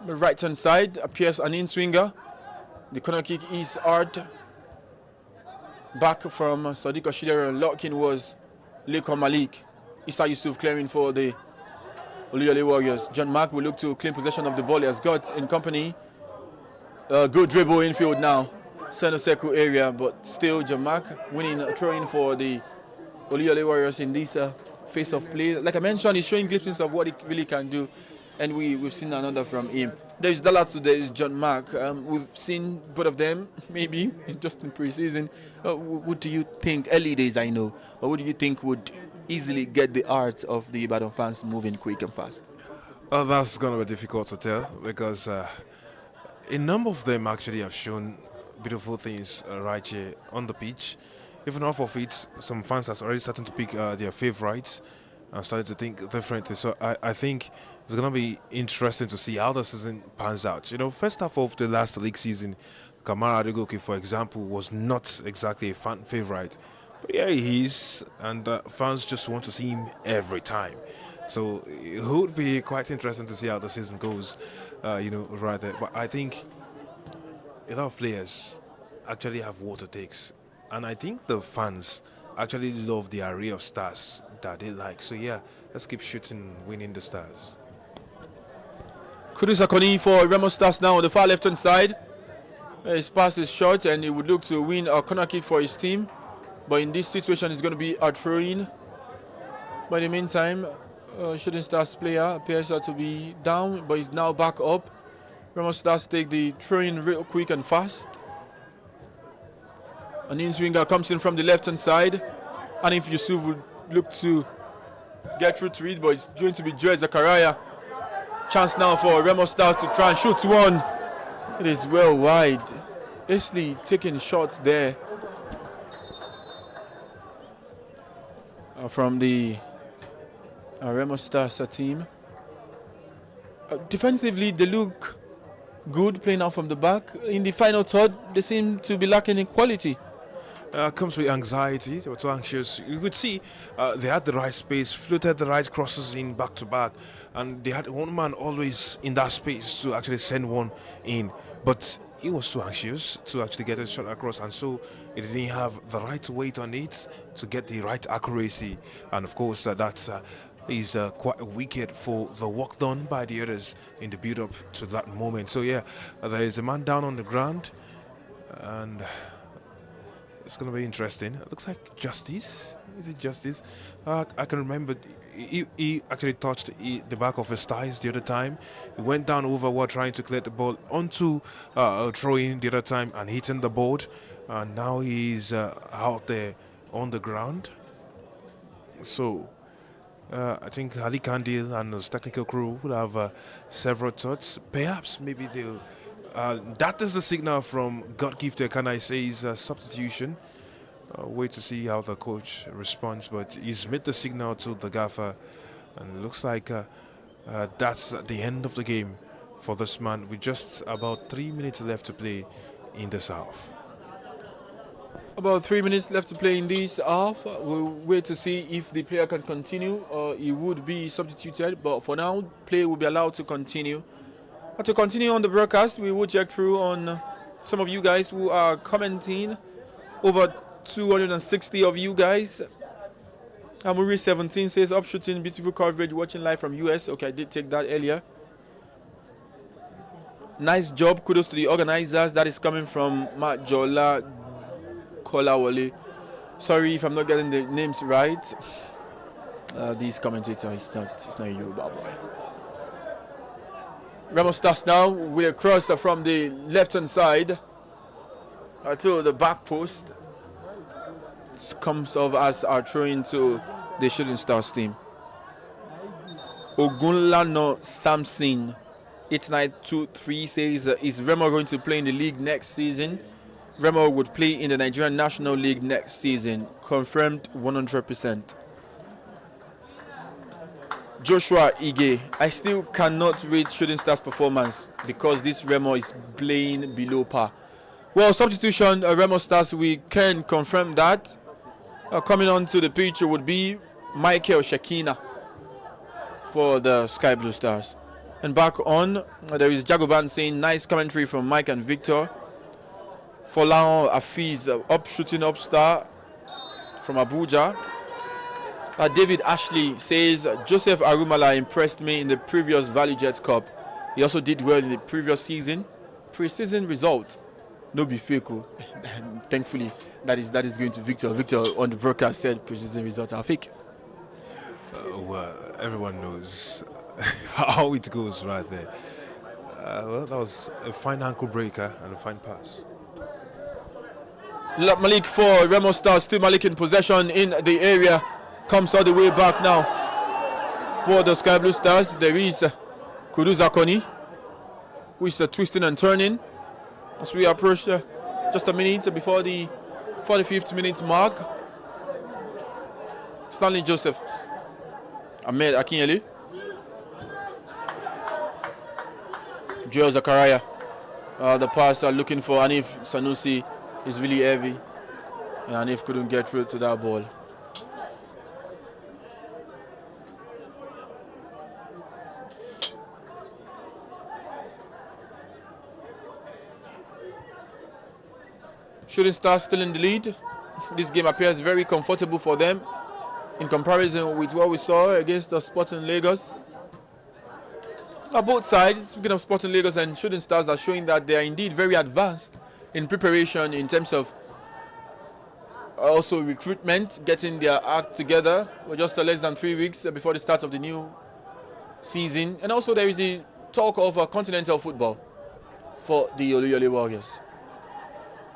right hand side, appears an in-swinger. The corner kick is hard. Back from Sadiq Ashidera, locking was Lekon Malik. Issa Yusuf clearing for the Oluyole Warriors. John Mark will look to claim possession of the ball. He has got in company. Good dribble infield now. Center circle area, but still John Mark winning a throw-in for the Oluyole Warriors in this face of play. Like I mentioned, he's showing glimpses of what he really can do, and we've seen another from him. There's Dalatu, there's John Mark. We've seen both of them, maybe just in pre-season. What do you think? Early days, I know. But what do you think would easily get the hearts of the Ibadan fans moving quick and fast? Oh, that's going to be difficult to tell because a number of them actually have shown beautiful things right here on the pitch. Even off of it, some fans are already starting to pick their favorites and started to think differently. So I think it's going to be interesting to see how the season pans out. You know, first half of the last league season, Kamara Adegoke, for example, was not exactly a fan favorite. But yeah, he is, and fans just want to see him every time. So it would be quite interesting to see how the season goes, you know, right there. But I think a lot of players actually have what it takes. And I think the fans actually love the array of stars that they like. So yeah, let's keep shooting, winning the stars. Kudus Akoni for Remo Stars now on the far left-hand side. His pass is short and he would look to win a corner kick for his team. But in this situation, it's going to be a throw-in. But in the meantime, Shooting Stars player appears to be down, but he's now back up. Remo Stars take the throw-in real quick and fast. An in-swinger comes in from the left-hand side. And if Yusuf would look to get through to it, but it's going to be Joy Zakaria. Chance now for Remo Stars to try and shoot one. It is well wide. Isley taking shot there from the Remo Stars team. Defensively, they look good playing out from the back. In the final third, they seem to be lacking in quality. Comes with anxiety. They were too anxious. You could see they had the right space, floated the right crosses in back to back, and they had one man always in that space to actually send one in. But he was too anxious to actually get a shot across, and so he didn't have the right weight on it to get the right accuracy. And of course, that is quite wicked for the work done by the others in the build-up to that moment. So yeah, there is a man down on the ground, and it's going to be interesting. It looks like Justice. Is it Justice? I can remember he actually touched the back of his thighs the other time. He went down over while trying to clear the ball onto throwing the other time and hitting the board. And now he's out there on the ground. So I think Ali Kandil and his technical crew will have several thoughts. Perhaps maybe they'll that is the signal from God Gifted, can I say, is a substitution. Wait to see how the coach responds, but he's made the signal to the gaffer, and it looks like that's the end of the game for this man with just about 3 minutes left to play in this half. About 3 minutes left to play in this half. We'll wait to see if the player can continue or he would be substituted, but for now, play will be allowed to continue. To continue on the broadcast, we will check through on some of you guys who are commenting over 260 of you guys. Amuri17 says, up shooting, beautiful coverage, watching live from US. Okay, I did take that earlier. Nice job. Kudos to the organizers. That is coming from Majola Kolawole. Sorry if I'm not getting the names right. This commentator is not a Yoruba boy. Remo starts now with a cross from the left hand side to the back post. It comes off as our throw into the Shooting Stars team. Ogunlano Samson 8923 says, is Remo going to play in the league next season? Remo would play in the Nigerian National League next season. Confirmed 100%. Joshua Ige, I still cannot rate Shooting Stars performance because this Remo is playing below par. Well, substitution, Remo Stars, we can confirm that. Coming on to the pitch would be Michael Shekina for the Sky Blue Stars. And back on, there is Jagoban saying, nice commentary from Mike and Victor. Folao Afiz, shooting up star from Abuja. David Ashley says, Joseph Arumala impressed me in the previous Value Jets Cup. He also did well in the previous season. Pre-season result, no be fake. Thankfully, that is going to Victor. Victor on the broadcast said pre-season results are fake. Well, everyone knows how it goes right there. Well, that was a fine ankle breaker and a fine pass. Malik for Remo Stars, still Malik in possession in the area. Comes all the way back now for the Sky Blue Stars. There is Kudu Zakoni, who is twisting and turning as we approach just a minute before the 45th minute mark. Stanley Joseph, Ahmed Akinyele, Joel Zakaria. The pass looking for Anif Sanusi is really heavy, and Anif couldn't get through to that ball. Shooting Stars still in the lead. This game appears very comfortable for them in comparison with what we saw against the Sporting Lagos. Both sides, speaking of Sporting Lagos and Shooting Stars, are showing that they are indeed very advanced in preparation in terms of also recruitment, getting their act together. We're just less than 3 weeks before the start of the new season. And also there is the talk of continental football for the Oluyole Warriors.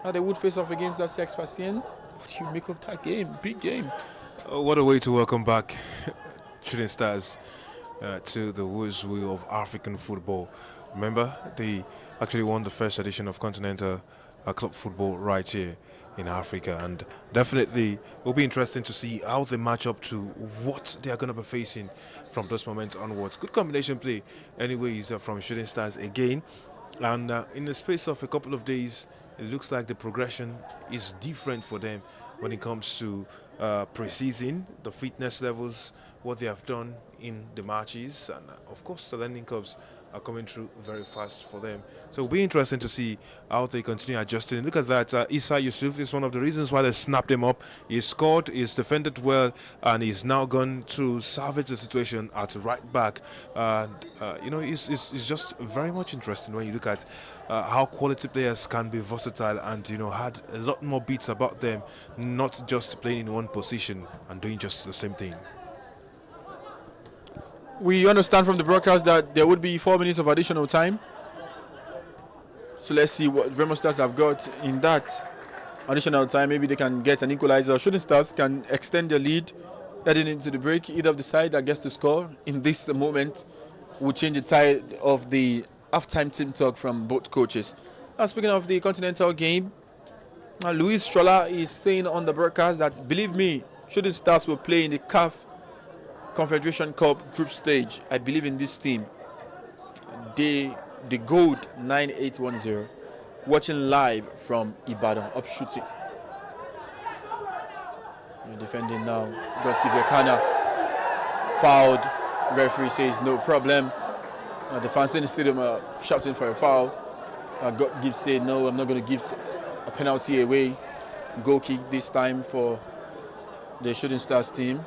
Now they would face off against that Sex Fascien. What do you make of that game? Big game. What a way to welcome back Shooting Stars to the who's who of African football. Remember, they actually won the first edition of Continental Club Football right here in Africa, and definitely it will be interesting to see how they match up to what they are going to be facing from this moment onwards. Good combination play anyways from Shooting Stars again, and in the space of a couple of days it looks like the progression is different for them when it comes to pre-season, the fitness levels, what they have done in the matches, and of course the learning curves are coming through very fast for them. So it'll be interesting to see how they continue adjusting. Look at that, Issa Yusuf is one of the reasons why they snapped him up. He scored, he's defended well, and he's now gone to salvage the situation at right back. You know, it's just very much interesting when you look at how quality players can be versatile and, you know, had a lot more beats about them, not just playing in one position and doing just the same thing. We understand from the broadcast that there would be 4 minutes of additional time. So let's see what Remo Stars have got in that additional time. Maybe they can get an equalizer. Shooting Stars can extend their lead heading into the break. Either of the side that gets to score in this moment will change the tide of the halftime team talk from both coaches. Speaking of the continental game, Luis Strolla is saying on the broadcast that, believe me, Shooting Stars will play in the CAF Confederation Cup group stage. I believe in this team. The Gold 9810 watching live from Ibadan, up shooting. Defending now. Just give Kana fouled. Referee says no problem. The fans in the stadium are shouting for a foul. God gives say no, I'm not going to give a penalty away. Goal kick this time for the Shooting Stars team.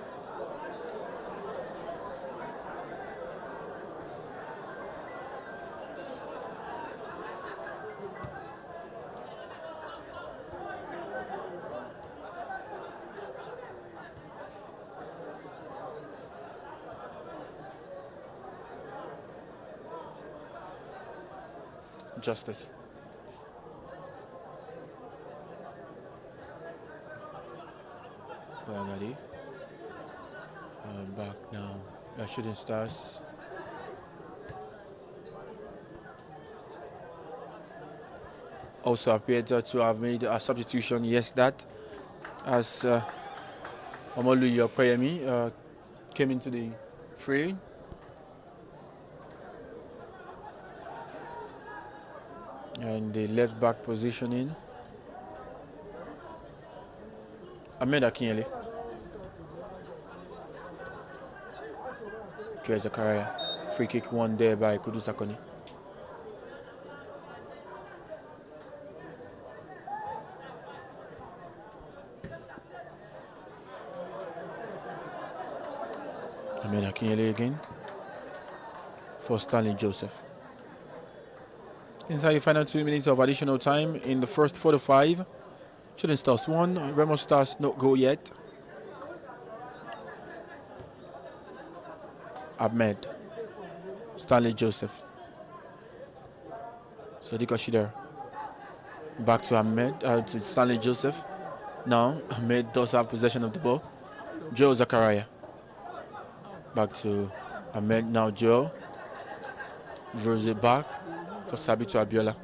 Justice. Bagadi. Back now. Shooting Stars. Also appeared to have made a substitution. Yes, that as Omolu Yokoyemi came into the fray. And the left back positioning. Ahmed Akinyele. Joe Zakaria. Free kick won there by Kudu Sakoni. Ahmed Akinyele again for Stanley Joseph. Inside the final 2 minutes of additional time in the first 45. Shooting Stars 1, Remo Stars no goal yet. Ahmed, Stanley Joseph, Sadiq Ashider. Back to Ahmed, to Stanley Joseph. Now Ahmed does have possession of the ball. Joe Zakaria. Back to Ahmed, now Joe. Draws it back for Sabitu Abiola.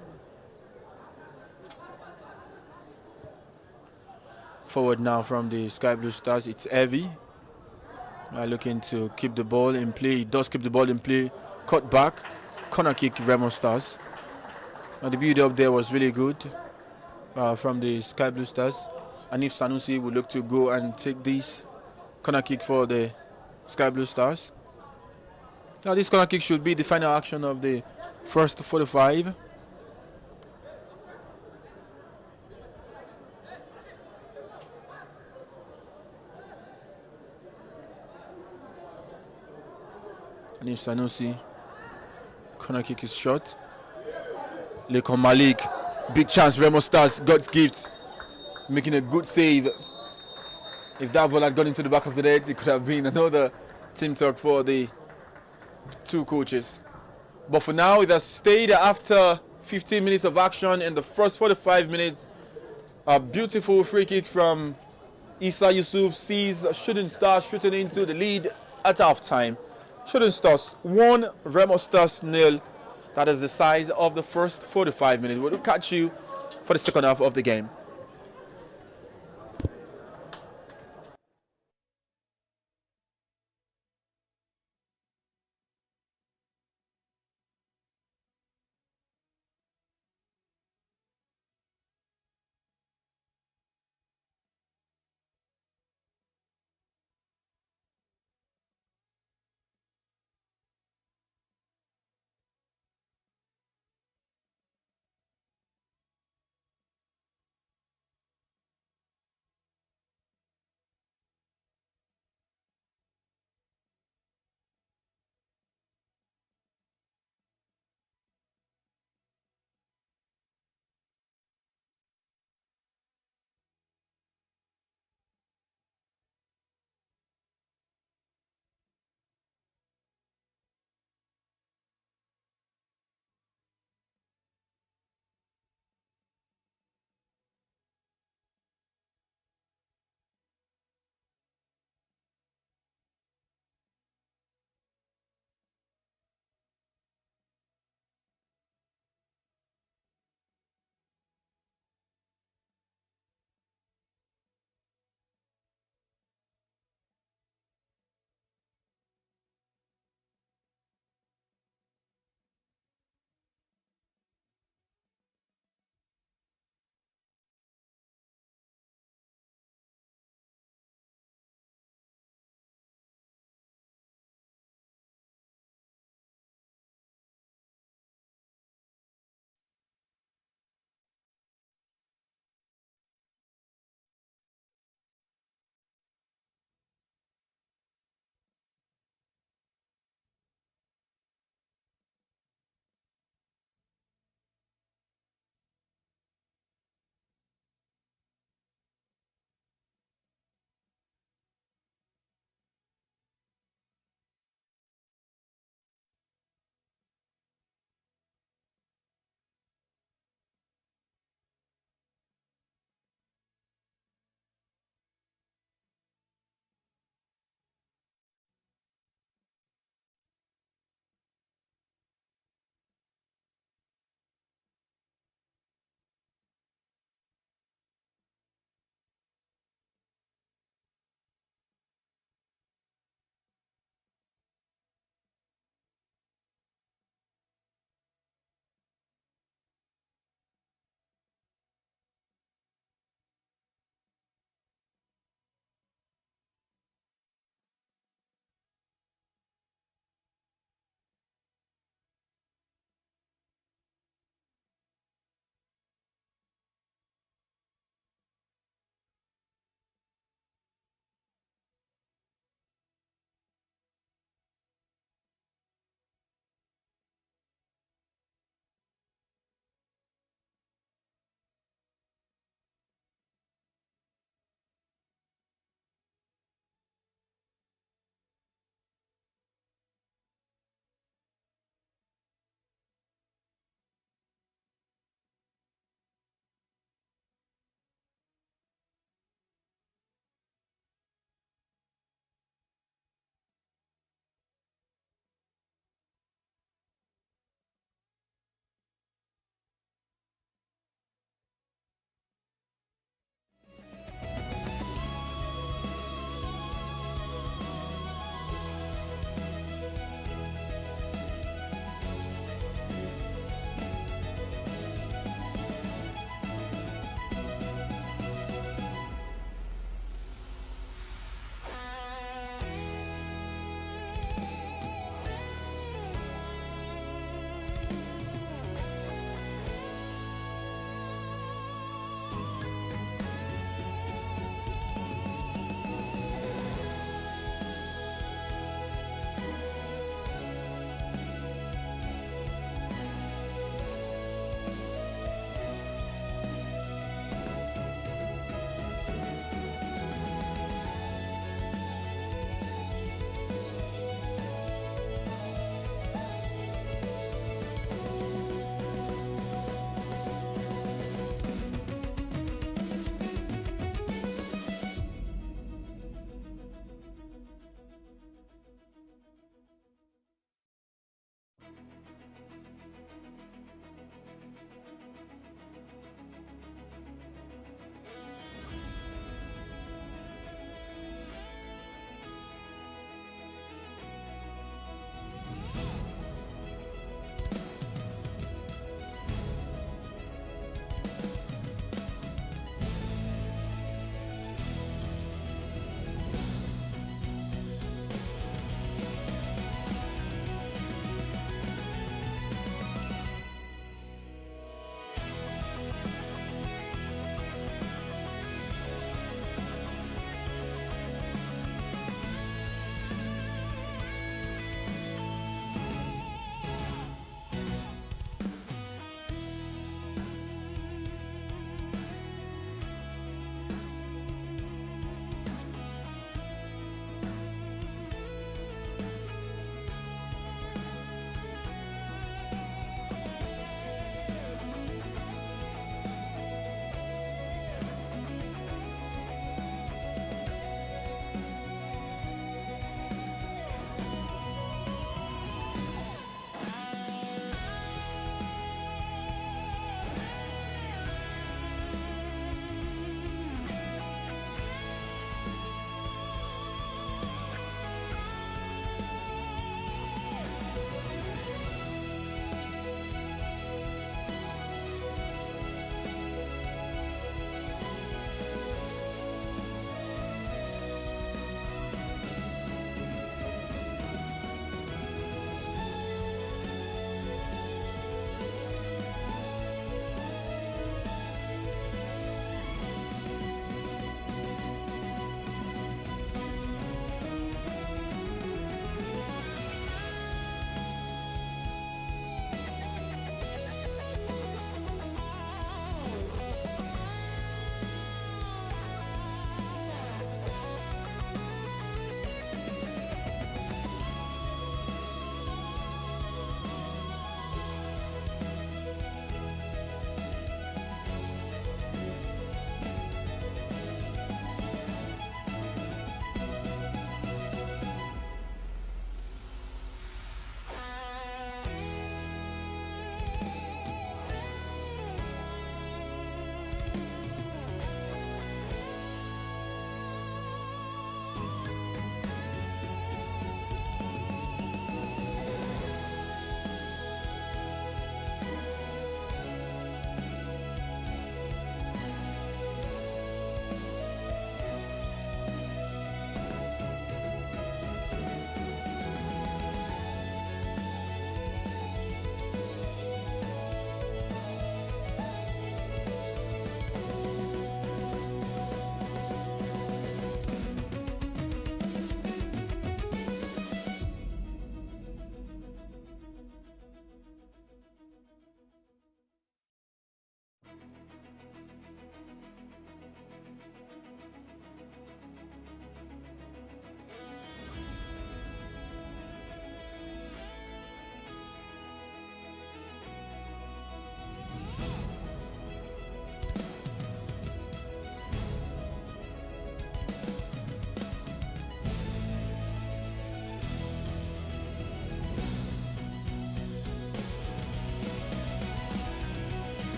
Forward now from the Sky Blue Stars, it's Evie. Looking to keep the ball in play. He does keep the ball in play. Cut back. Corner kick, Remo Stars. The build up there was really good from the Sky Blue Stars. And if Sanusi would look to go and take this corner kick for the Sky Blue Stars. Now this corner kick should be the final action of the first 45. And if Sanusi, corner kick is short. Lekon Malik, big chance, Remo Stars, God's gift, making a good save. If that ball had gone into the back of the net, it could have been another team talk for the two coaches. But for now, it has stayed after 15 minutes of action. In the first 45 minutes, a beautiful free kick from Issa Yusuf sees Shooting Stars shooting into the lead at halftime. Shooting Stars 1, Remo Stars 0. That is the size of the first 45 minutes. We'll catch you for the second half of the game.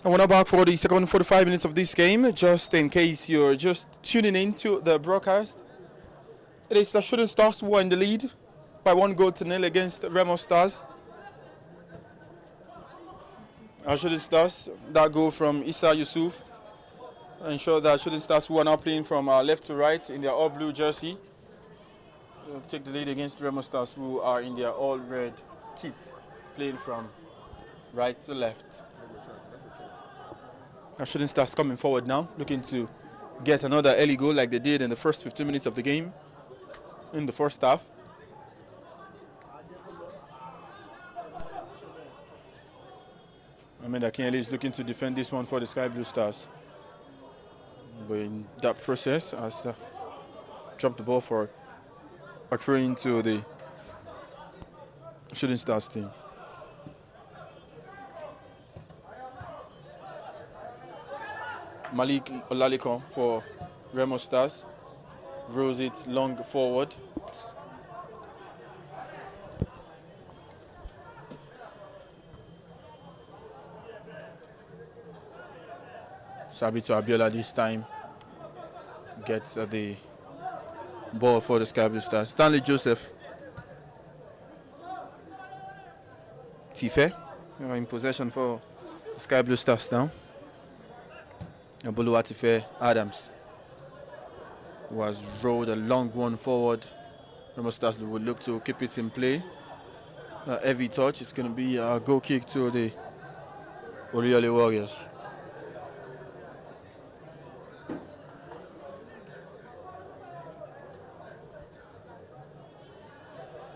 And we're now back for the second 45 minutes of this game. Just in case you're just tuning in to the broadcast, it is the Shooting Stars who are in the lead by 1-0 against Remo Stars. Our Shooting Stars, that goal from Issa Yusuf, ensure that Shooting Stars, who are now playing from left to right in their all blue jersey, will take the lead against Remo Stars, who are in their all red kit, playing from right to left. Our Shooting Stars coming forward now, looking to get another early goal like they did in the first 15 minutes of the game in the first half. Ahmed Akinyele is looking to defend this one for the Sky Blue Stars. But in that process, has dropped the ball for a throw into the Shooting Stars team. Malik Olalikon for Remo Stars rolls it long forward. Sabito Abiola this time gets the ball for the Sky Blue Stars. Stanley Joseph. Tife in possession for the Sky Blue Stars now. Abuluwa Tife Adams was rolled a long one forward. Remo Stars will look to keep it in play. Heavy touch. It's going to be a goal kick to the Oluyole Warriors.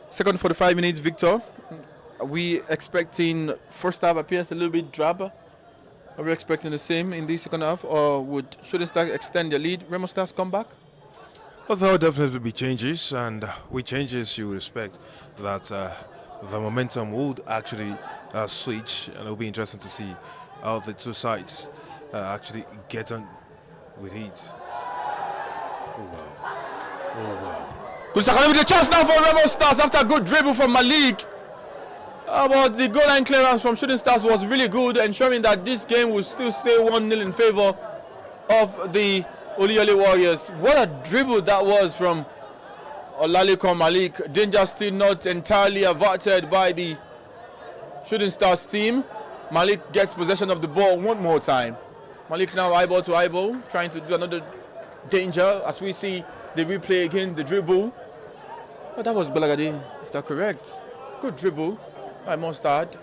Second 45 minutes, Victor. Are we expecting first half appearance a little bit drab? Are we expecting the same in the second half, or would Shooting Stars extend their lead? Remo Stars come back? Well, there will definitely be changes, and with changes, you expect that the momentum would actually switch, and it'll be interesting to see how the two sides actually get on with it. Oh wow! Oh wow! Good second with the chance now for Remo Stars after a good dribble from Malik. But the goal line clearance from Shooting Stars was really good, ensuring that this game will still stay 1-0 in favor of the Oluyole Warriors. What a dribble that was from Olalikon Malik. Danger still not entirely averted by the Shooting Stars team. Malik gets possession of the ball one more time. Malik now eyeball to eyeball, trying to do another danger as we see the replay again, the dribble. Oh, that was Balagade. Is that correct? Good dribble, I must add.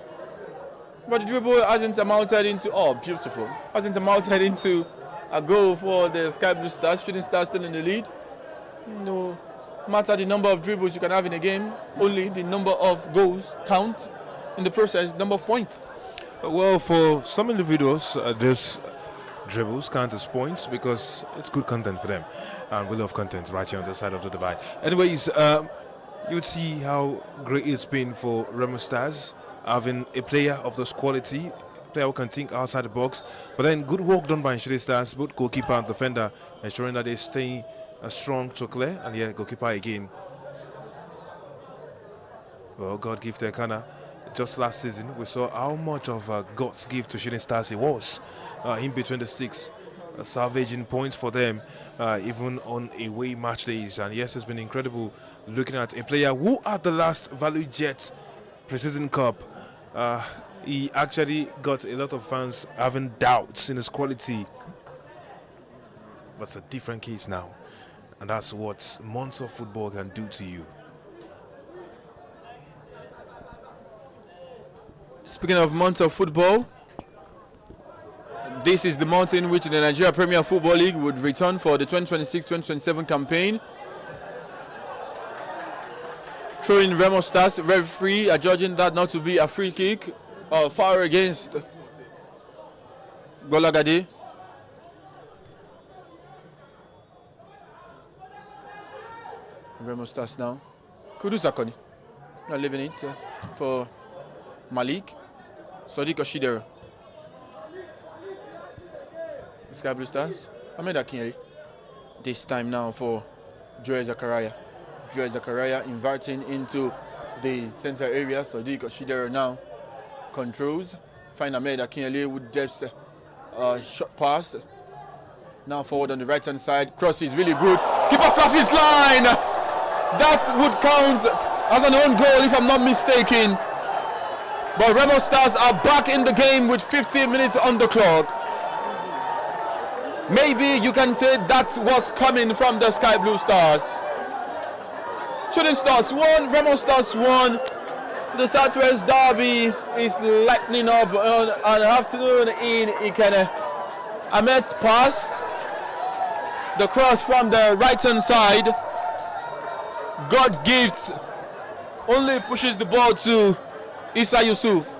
But the dribble hasn't amounted into, oh, beautiful. Hasn't amounted into a goal for the Sky Blue Stars. Shooting Stars still in the lead. No matter the number of dribbles you can have in a game, only the number of goals count in the process, number of points. Well, for some individuals, those dribbles count as points because it's good content for them, and we love content right here on the side of the divide. Anyways, you would see how great it's been for Remo Stars having a player of this quality, player who can think outside the box. But then good work done by Shooting Stars, both goalkeeper and defender, ensuring that they stay strong to clear, and yeah, goalkeeper again. Well, God give their Kana. Just last season, we saw how much of God's gift to Shooting Stars it was in between the sticks, salvaging points for them, even on away match days. And yes, it's been incredible looking at a player who at the last Value Jet Precision Cup, he actually got a lot of fans having doubts in his quality. But it's a different case now, and that's what months of football can do to you. Speaking of months of football, this is the month in which the Nigeria Premier Football League would return for the 2026-2027 campaign. Throwing Remo Stars, referee adjudging that not to be a free kick or foul against Golagade. Remo Stars now. Kudu Sakoni. Not leaving it for Malik. Sadiq Oshidero. Sky Blue Stars. Ahmed Akinyele. This time now for Joel Zakaria. Joel Zakaria inverting into the center area. Sadiq Oshidero now controls. Find Ahmed Akinyele who just short pass. Now forward on the right hand side. Cross is really good. Keeper flaps his line. That would count as an own goal if I'm not mistaken. But Remo Stars are back in the game with 15 minutes on the clock. Maybe you can say that was coming from the Sky Blue Stars. Shooting Stars 1, Remo Stars 1. The Southwest Derby is lightening up on an afternoon in Ikene. Ahmed's pass. The cross from the right hand side. God gift only pushes the ball to Issa Yusuf.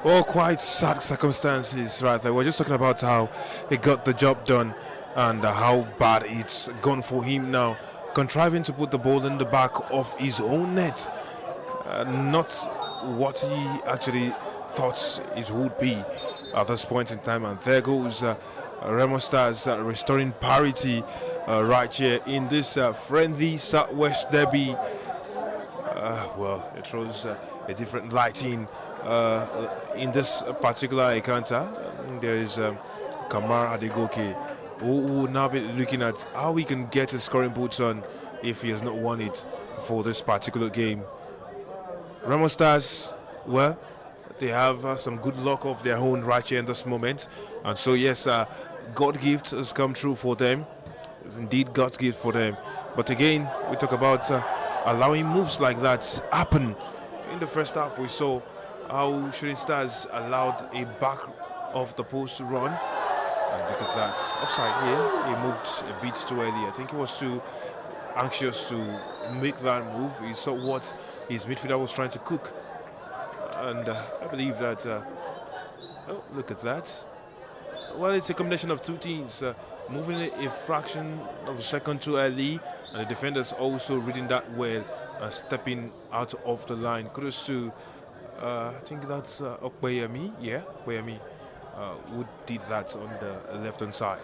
Well, quite sad circumstances right there. We're just talking about how he got the job done and how bad it's gone for him now. Contriving to put the ball in the back of his own net. Not what he actually thought it would be at this point in time. And there goes Remo Stars restoring parity right here in this friendly Southwest Derby. Well, it throws a different lighting in this particular encounter. There is Kamar Adegoke, who will now be looking at how he can get his scoring boots on if he has not won it for this particular game. Remo Stars, well, they have some good luck of their own right here in this moment. And so, yes, God gift has come true for them. It's indeed God's gift for them. But again, we talk about allowing moves like that happen. In the first half, we saw how Shooting Stars allowed a back of the post to run. And look at that. Offside here. He moved a bit too early. I think he was too anxious to make that move. He saw what his midfielder was trying to cook. And I believe that... oh, look at that. Well, it's a combination of two things. Moving a fraction of a second too early, and the defenders also reading that well and stepping out of the line. Kudos to, I think that's Okweyemi. Yeah, Okweyemi, who did that on the left-hand side.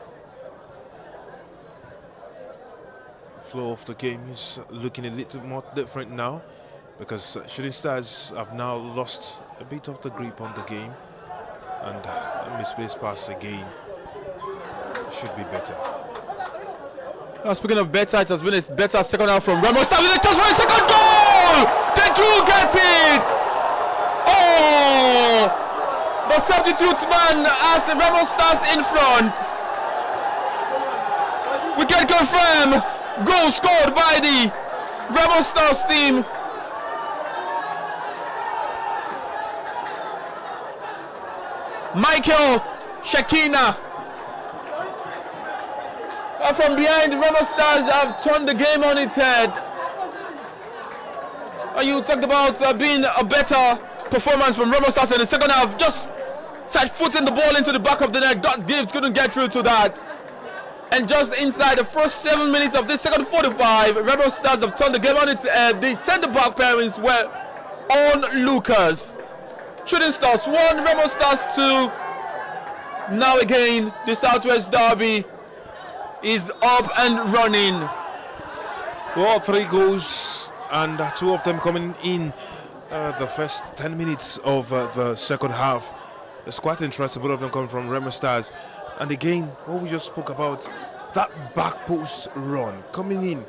Flow of the game is looking a little more different now because Shooting Stars have now lost a bit of the grip on the game, and a misplaced pass again should be better. Speaking of better, it has been a better second half from Remo Stars with a chance for a second goal! Did you get it? Oh! The substitute man has Remo Stars in front. We can confirm goal scored by the Remo Stars team. Michael Shakina. From behind, Remo Stars have turned the game on its head. You talked about being a better performance from Remo Stars in the second half. Just set footing the ball into the back of the net. God's gift couldn't get through to that. And just inside the first 7 minutes of this second 45, Remo Stars have turned the game on its head. The centre-back pairings were onlookers. Shooting Stars 1, Remo Stars 2. Now again, the Southwest Derby is up and running. Well, 3 goals and 2 of them coming in the first 10 minutes of the second half. It's quite interesting, both of them coming from Remo Stars. And again, what we just spoke about, that back post run coming in,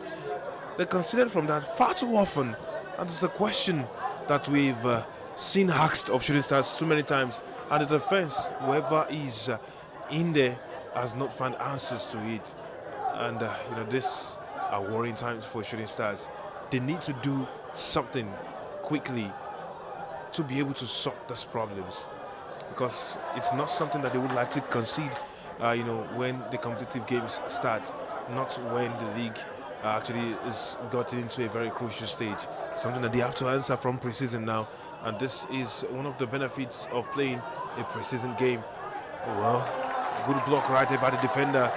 they're considered from that far too often. And it's a question that we've seen asked of Shooting Stars too many times. And the defense, whoever is in there, has not found answers to it. And you know, this are worrying times for Shooting Stars. They need to do something quickly to be able to sort these problems, because it's not something that they would like to concede, you know, when the competitive games start, not when the league actually is gotten into a very crucial stage. Something that they have to answer from pre-season now, and this is one of the benefits of playing a pre-season game. Well, good block right there by the defender.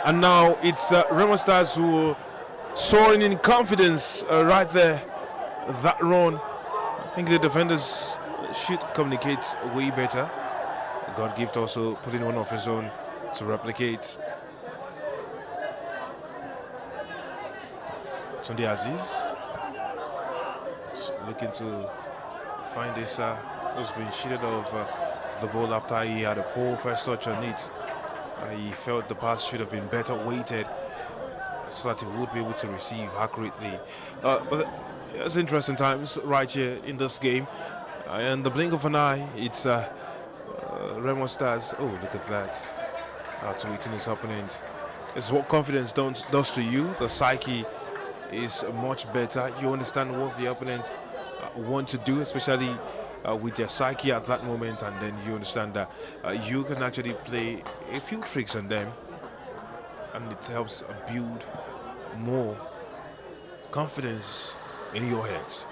And now it's Remo Stars who are soaring in confidence right there. That run, I think the defenders should communicate way better. God gift also putting one of his own to replicate. Tunde Aziz. was looking to find this who's been cheated of the ball after he had a poor first touch on it. He felt the pass should have been better weighted so that he would be able to receive accurately. But it's interesting times right here in this game. In the blink of an eye, it's Remo Stars. Oh, look at that. Outwitting his opponent. It's what confidence does to you. The psyche is much better. You understand what the opponent want to do, especially with their psyche at that moment, and then you understand that you can actually play a few tricks on them, and it helps build more confidence in your heads.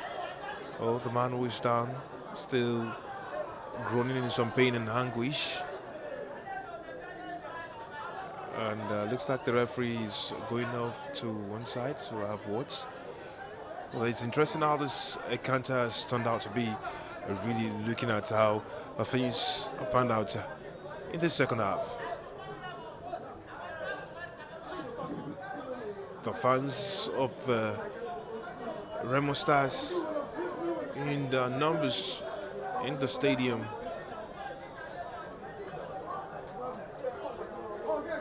Oh, the man who is down, still groaning in some pain and anguish. And looks like the referee is going off to one side to have words. Well, it's interesting how this encounter has turned out to be. Really looking at how things have panned out in the second half. The fans of the Remo Stars in the numbers in the stadium,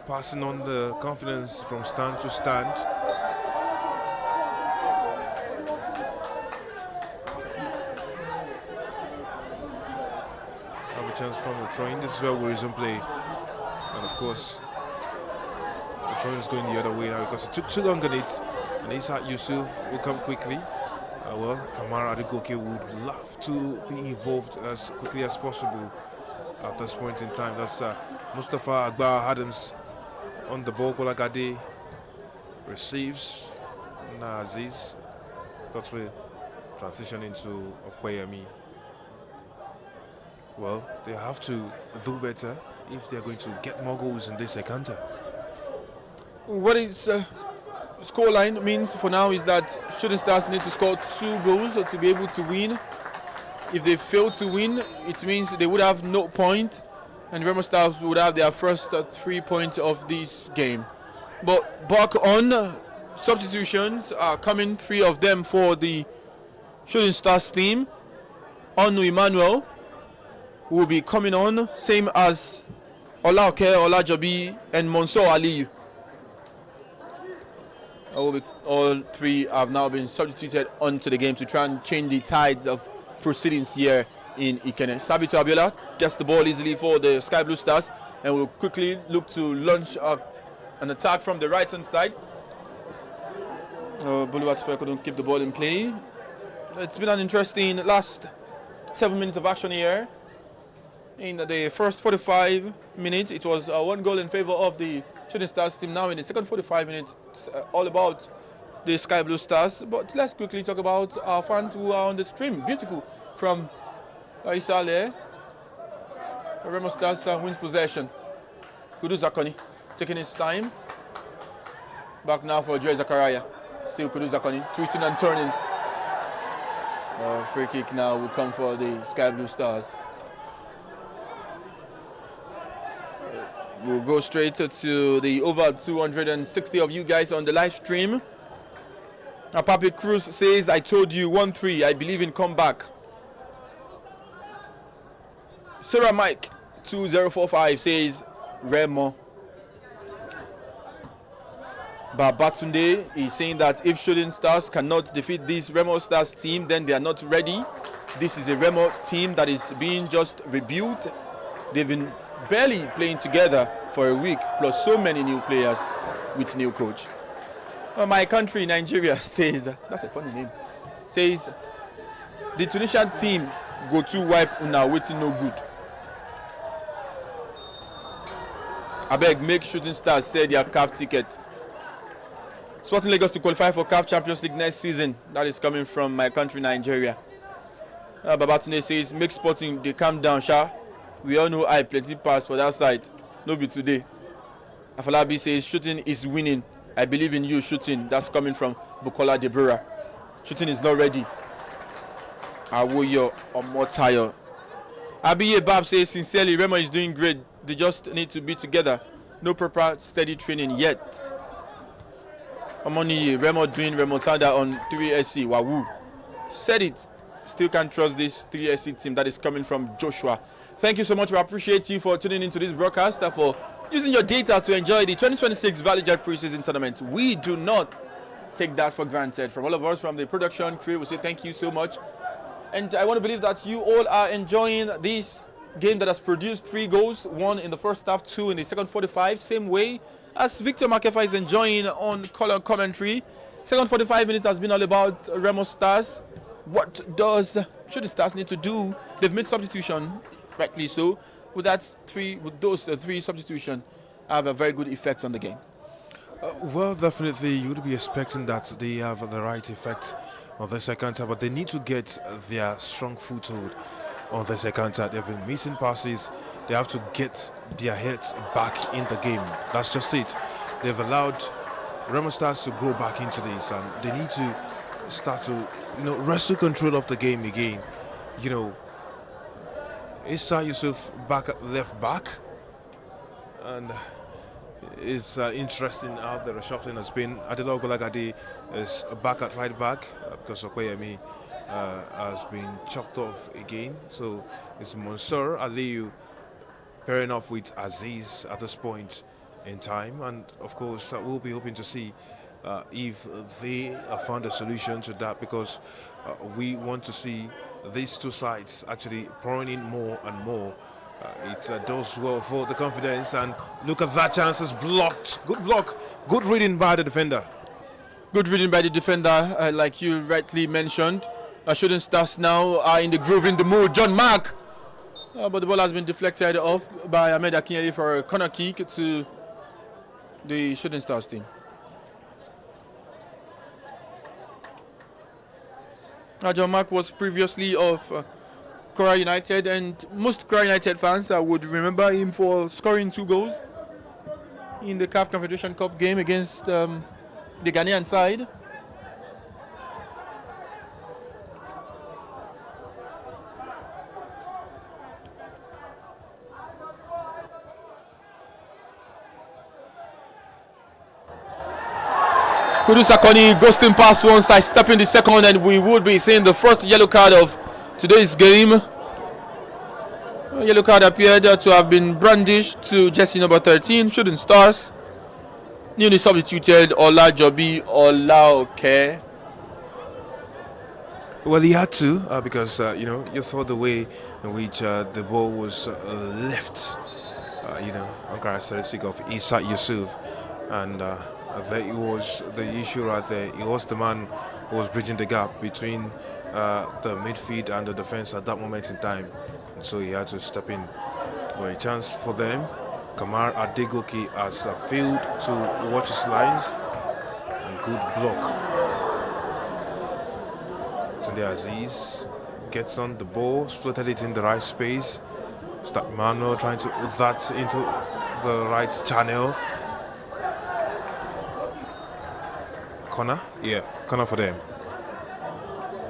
passing on the confidence from stand to stand. Have a chance from the throw-in. This is where we resume play, and of course the throw-in is going the other way now because it took too long on it, and Isa Yusuf will come quickly. Well, Kamara Adegoke would love to be involved as quickly as possible at this point in time. That's Mustafa Agba Adams on the ball. Bolagade receives. Aziz. That will transition into Okwayemi. Well, they have to do better if they're going to get more goals in this encounter. What is scoreline means for now is that Shooting Stars need to score 2 goals to be able to win. If they fail to win, it means they would have no point, and Remo Stars would have their first 3 points of this game. But back on, substitutions are coming, 3 of them for the Shooting Stars team. Onu Emmanuel will be coming on, same as Olaoke Olajobi and Monso Aliyu. All 3 have now been substituted onto the game to try and change the tides of proceedings here in Ikene. Sabitu Abiola gets the ball easily for the Sky Blue Stars and will quickly look to launch an attack from the right hand side. Boluwatife couldn't keep the ball in play. It's been an interesting last 7 minutes of action here. In the first 45 minutes, it was 1 goal in favor of the Shooting Stars team. Now in the second 45 minutes, it's all about the Sky Blue Stars. But let's quickly talk about our fans who are on the stream. Beautiful from Isale. Remo Stars wins possession. Kudu Zakoni taking his time. Back now for Joy Zakaria. Still Kudu Zakoni twisting and turning. Free kick now will come for the Sky Blue Stars. We'll go straight to the over 260 of you guys on the live stream. Papi Cruz says, I told you 1-3, I believe in comeback. Sarah Mike 2045 says Remo. Babatunde is saying that if Shooting Stars cannot defeat this Remo Stars team, then they are not ready. This is a Remo team that is being just rebuilt. They've been barely playing together for a week, plus so many new players with new coach. My country, Nigeria, says, that's a funny name, says, the Tunisian team go to wipe una waiting no good. I beg, make Shooting Stars sell their CAF ticket. Sporting Lagos to qualify for CAF Champions League next season. That is coming from my country, Nigeria. Babatunde says, make Sporting, they calm down, sha. We all know I plenty pass for that side. No be today. Afalabi says, Shooting is winning. I believe in you, Shooting. That's coming from Bukola Deborah. Shooting is not ready. Awoyo Omotayo. Abiye Bab says, sincerely, Remo is doing great. They just need to be together. No proper steady training yet. Amoni Remo doing Remontada on 3SC. Wahoo. Said it. Still can't trust this 3SC team that is coming from Joshua. Thank you so much. We appreciate you for tuning into this broadcast and for using your data to enjoy the 2026 Valley Jet Preseason Tournament. We do not take that for granted. From all of us, from the production crew, we say thank you so much. And I want to believe that you all are enjoying this game that has produced 3 goals, 1 in the first half, 2 in the second 45, same way as Victor Makefa is enjoying on color commentary. Second 45 minutes has been all about Remo Stars. What should the Stars need to do? They've made substitution, rightly so. With those three substitution, have a very good effect on the game. Well, definitely you would be expecting that they have the right effect on the second half, but they need to get their strong foothold on the second half. They've been missing passes. They have to get their heads back in the game. That's just it. They've allowed Remo Stars to go back into this, and they need to start to, wrestle control of the game again. Issa Yusuf back at left back, and it's interesting how the reshuffling has been. Adelogo Lagadi is back at right back because Okoyemi has been chopped off again. So it's Mansour Aliyu pairing up with Aziz at this point in time, and of course we'll be hoping to see if they have found a solution to that, because we want to see these two sides actually pouring in more and more. It does well for the confidence, and look at that chance, is blocked. Good block, good reading by the defender. Good reading by the defender, like you rightly mentioned. Shooting Stars now are in the groove, in the mood. John Mark, but the ball has been deflected off by Ahmed Akinyele for a corner kick to the Shooting Stars team. John Mark was previously of Kora United, and most Kora United fans would remember him for scoring 2 goals in the CAF Confederation Cup game against the Ghanaian side. Kudu Sakoni ghosting past one side, stepping the second, and we would be seeing the first yellow card of today's game. A yellow card appeared to have been brandished to jersey number 13, Shooting Stars. Newly substituted Olajobi Olaoke. Well, he had to because you saw the way in which the ball was left, uncharacteristic of Issa Yusuf, and there it was the issue right there. He was the man who was bridging the gap between the midfield and the defense at that moment in time, and so he had to step in. Well, a chance for them. Kamar Adegoke has failed to watch his lines, and good block. Tunde Aziz gets on the ball, floated it in the right space. Manuel trying to put that into the right channel. Corner? Yeah, corner for them.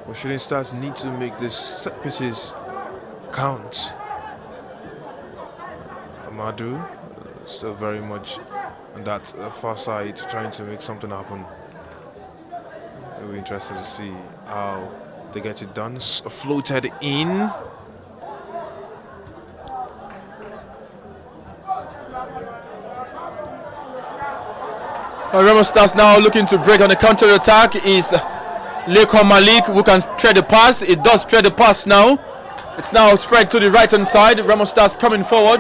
Well, Shooting Stars need to make these set pieces count. Amadou still very much on that far side, trying to make something happen. It'll be interesting to see how they get it done. Floated in. Remo Stars now looking to break on the counter attack is Lekon Malik, who can thread the pass. It does thread the pass now. It's now spread to the right hand side. Remo Stars coming forward,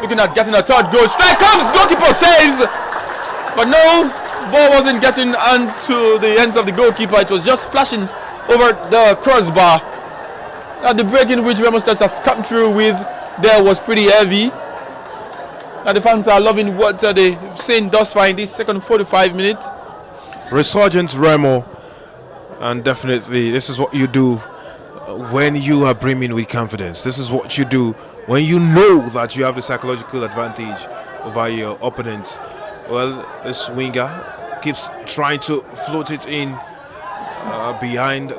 looking at getting a third goal. Strike comes, goalkeeper saves, but no, ball wasn't getting onto the ends of the goalkeeper. It was just flashing over the crossbar. The break in which Remo Stars has come through with there was pretty heavy. And the fans are loving what they've seen thus far in this second 45 minutes. Resurgent Remo, and definitely this is what you do when you are brimming with confidence. This is what you do when you know that you have the psychological advantage over your opponents. Well, this winger keeps trying to float it in behind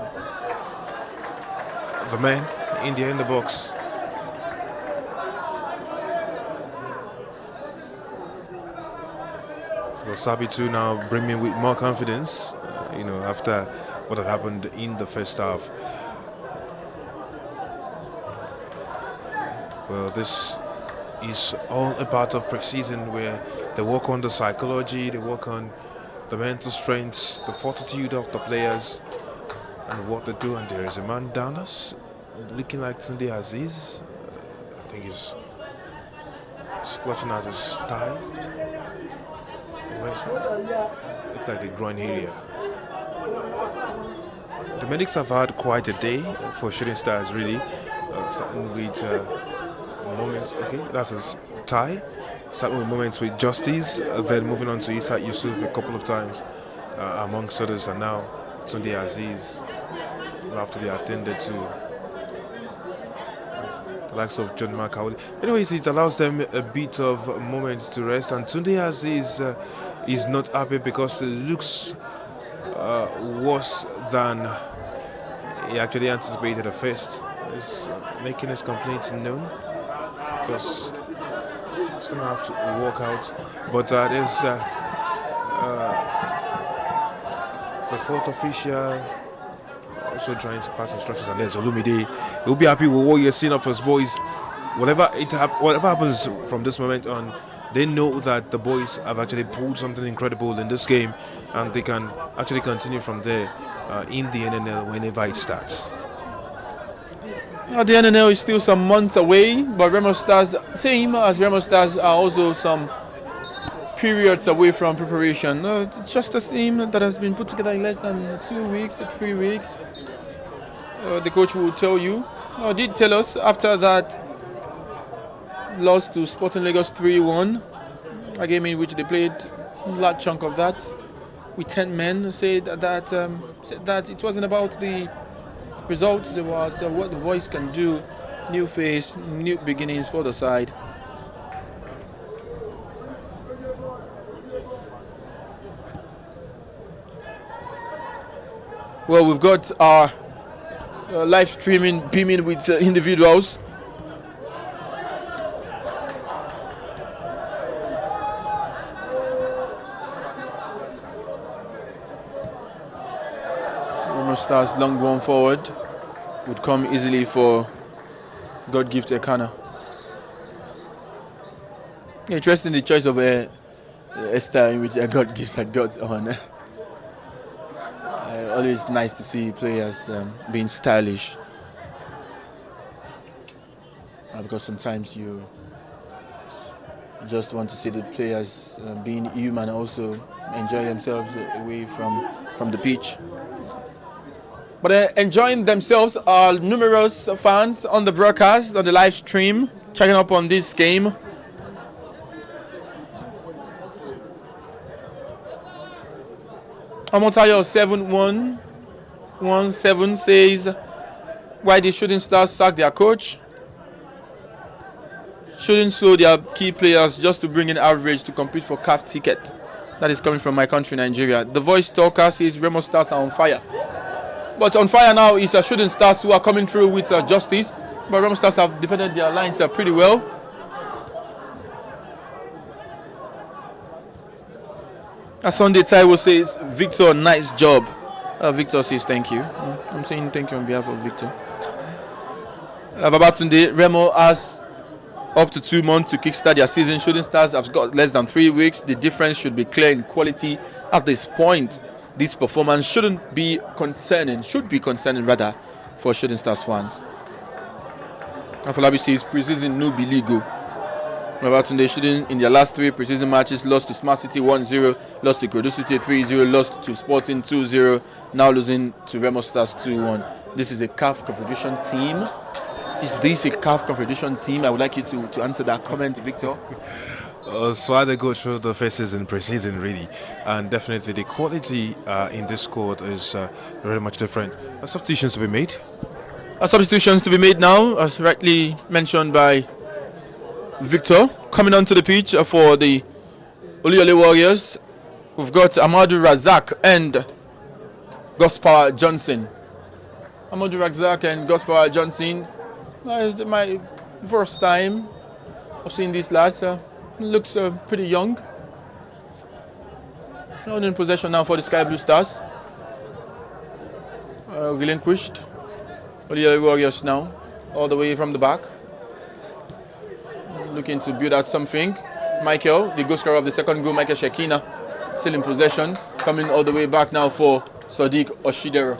the man in the box. Well, Sabitu now brimming with more confidence, after what had happened in the first half. Well, this is all a part of preseason where they work on the psychology, they work on the mental strength, the fortitude of the players, and what they do. And there is a man down us, looking like Tunde Aziz. I think he's clutching at his thighs. Where's that? Looks like the groin area. The medics have had quite a day for Shooting Stars, really. Starting with moments. Okay, that's his tie. Starting with moments with Justice, then moving on to Isa Yusuf a couple of times, amongst others, and now Tunde Aziz will have to be attended to. The likes of John Makawali. Anyways, it allows them a bit of moments to rest, and Tunde Aziz is not happy because it looks worse than he actually anticipated at first. He's making his complaints known because it's going to have to work out. But there's the fourth official also trying to pass instructions, and there's Olumide. He'll be happy with what you're seeing of his boys. Whatever happens from this moment on, they know that the boys have actually pulled something incredible in this game, and they can actually continue from there in the NNL whenever it starts. The NNL is still some months away, but Remo Stars, same as Remo Stars, are also some periods away from preparation. It's just a team that has been put together in less than 2 weeks or 3 weeks. The coach will tell you, did tell us after that loss to Sporting Lagos 3-1, a game in which they played a large chunk of that with 10 men, said that it wasn't about the results, it was about what the boys can do, new face, new beginnings for the side. Well, we've got our live streaming beaming with individuals. Remo Stars long going forward would come easily for God Gift Ekana. Interesting the choice of a style in which God gives a God's honor. Always nice to see players being stylish, because sometimes you just want to see the players being human, also enjoy themselves away from the pitch. But enjoying themselves are numerous fans on the broadcast, on the live stream, checking up on this game. Amotayo 7117 says, why the Shooting Stars sack their coach? Shouldn't show their key players just to bring in average to compete for CAF ticket. That is coming from my country, Nigeria. The voice talker says Remo Stars are on fire. But on fire now is Shooting Stars, who are coming through with justice. But Remo Stars have defended their lines pretty well. Sunday Taiwo says, Victor, nice job. Victor says thank you. I'm saying thank you on behalf of Victor. Babatunde, Remo has up to 2 months to kickstart their season. Shooting Stars have got less than 3 weeks. The difference should be clear in quality at this point. This performance should be concerning rather, for Shooting Stars fans. Afolabi says, preseason no be legal. Babatunde Shooting in their last 3 preseason matches lost to Smart City 1-0, lost to Kodo City 3-0, lost to Sporting 2-0, now losing to Remo Stars 2-1. This is a CAF Confederation team. Is this a CAF Confederation team? I would like you to answer that comment, Victor. So they go through the phases in preseason, really, and definitely the quality in this squad is very much different. Substitutions to be made. Substitutions to be made now, as rightly mentioned by Victor. Coming onto the pitch for the Oluyole Warriors, we've got Amadou Razak and Gospel Johnson. Amadou Razak and Gospel Johnson. It's my first time of seeing these lads. Looks pretty young. Not in possession now for the Sky Blue Stars. relinquished. The Warriors now, all the way from the back. Looking to build out something. Michael, the goal scorer of the second goal, Michael Shekina, still in possession. Coming all the way back now for Sadiq Oshidera.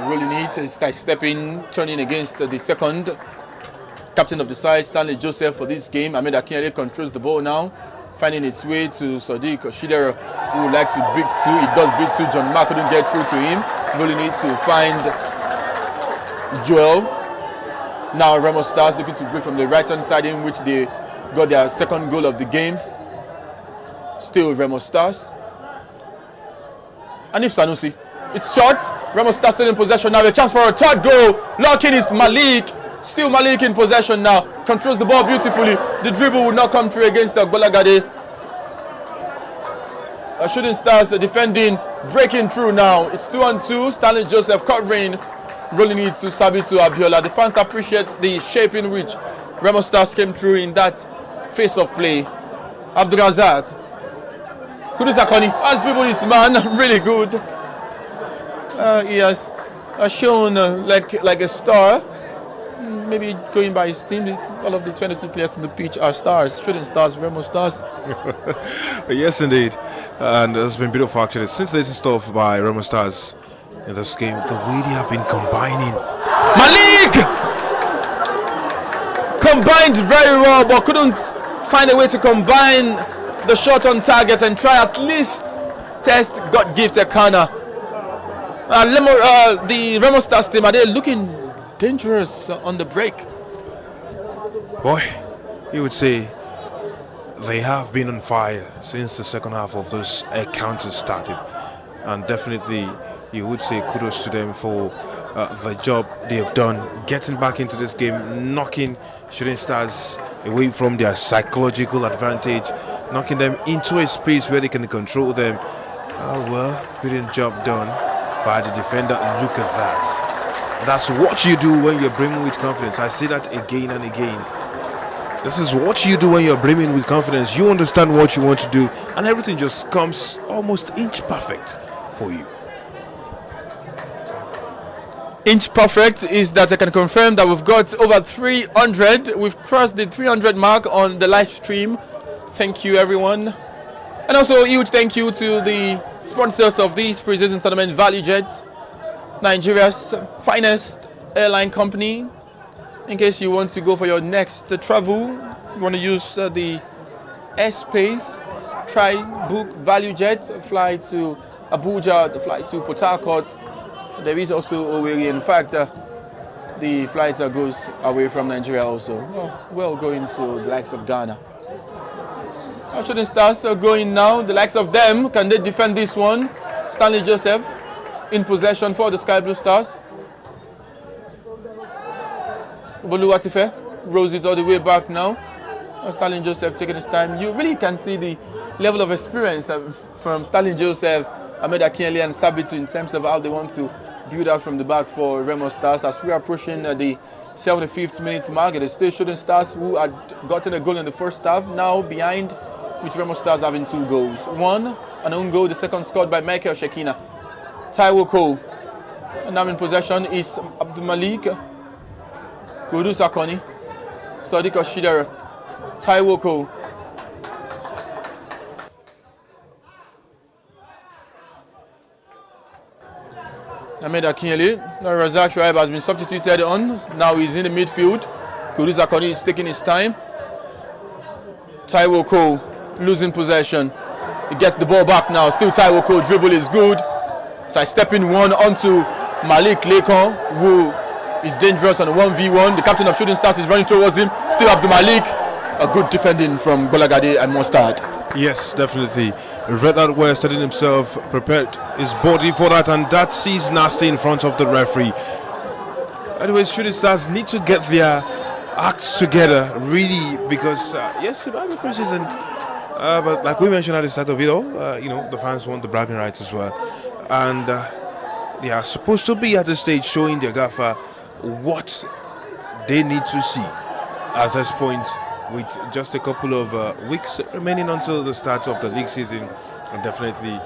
Rolling it, stepping, turning against the second captain of the side, Stanley Joseph, for this game. Ahmed Akinyele controls the ball now, finding its way to Sadiq Oshidera, who would like to break two. It does break two. John Mark couldn't get through to him. Rolling it to find Joel. Now Remo Stars looking to break from the right-hand side, in which they got their second goal of the game. Still Remo Stars. And if Sanusi, it's short. Remo Stars still in possession now. A chance for a third goal. Locking is Malik. Still Malik in possession now. Controls the ball beautifully. The dribble would not come through against Agbolagade. Shooting Stars defending, breaking through now. It's 2-on-2. Stanley Joseph covering, rolling it to Sabitu Abiola. The fans appreciate the shape in which Remo Stars came through in that face of play. Abdurazak. Kudus Akoni has dribbled his man. Really good. He has shown like a star. Maybe going by his team, all of the 22 players on the pitch are stars, shooting stars, Remo Stars. Yes, indeed. And it's been beautiful actually. Since this is stuff by Remo Stars in this game, the way they have been combining. Malik! Combined very well, but couldn't find a way to combine the shot on target and try at least test God gift Ekana. The Remo Stars team, are they looking dangerous on the break? Boy, you would say they have been on fire since the second half of those encounters started, and definitely you would say kudos to them for the job they have done getting back into this game, knocking Shooting Stars away from their psychological advantage, knocking them into a space where they can control them. Well, brilliant job done by the defender. Look at that. That's what you do when you're brimming with confidence. I say that again and again. This is what you do when you're brimming with confidence. You understand what you want to do, and everything just comes almost inch perfect for you. Inch perfect is that I can confirm that we've got over 300. We've crossed the 300 mark on the live stream. Thank you, everyone. And also a huge thank you to the sponsors of this pre-season tournament, ValueJet, Nigeria's finest airline company. In case you want to go for your next travel, you want to use the airspace, try book ValueJet, fly to Abuja, the flight to Port Harcourt. There is also Owerri. In fact, the flight goes away from Nigeria also. Well, going to the likes of Ghana. Our Shooting Stars are going now. The likes of them, can they defend this one? Stanley Joseph in possession for the Sky Blue Stars. Boluwatife rolls it all the way back now. Stanley Joseph taking his time. You really can see the level of experience from Stanley Joseph, Ahmed Akinyele and Sabitu in terms of how they want to build out from the back for Remo Stars. As we are approaching the 75th minute mark, it is still Shooting Stars who had gotten a goal in the first half, now behind, with Remo Stars having 2 goals. One, an own goal, the second scored by Michael Shekina. Taiwo Cole, and now in possession is Abdul Malik, Kudus Akoni, Sadiq Oshidera, Taiwo Cole. Ahmed Akinyele, Razak Shoaib has been substituted on. Now he's in the midfield. Kudus Akoni is taking his time. Taiwo Cole losing possession. He gets the ball back now. Still Taiwo Cole, dribble is good. So stepping one onto Malik Lekon, who is dangerous on a 1v1. The captain of Shooting Stars is running towards him. Still Abdul Malik. A good defending from Bolagade and Mostard. Yes, definitely. Read that well, setting himself, prepared his body for that, and that sees nasty in front of the referee. Anyways, Shooting Stars need to get their acts together, really, because yes, it might be pre-season, but like we mentioned at the start of it all, the fans want the bragging rights as well, and they are supposed to be at the stage showing their gaffer what they need to see at this point, with just a couple of weeks remaining until the start of the league season. And definitely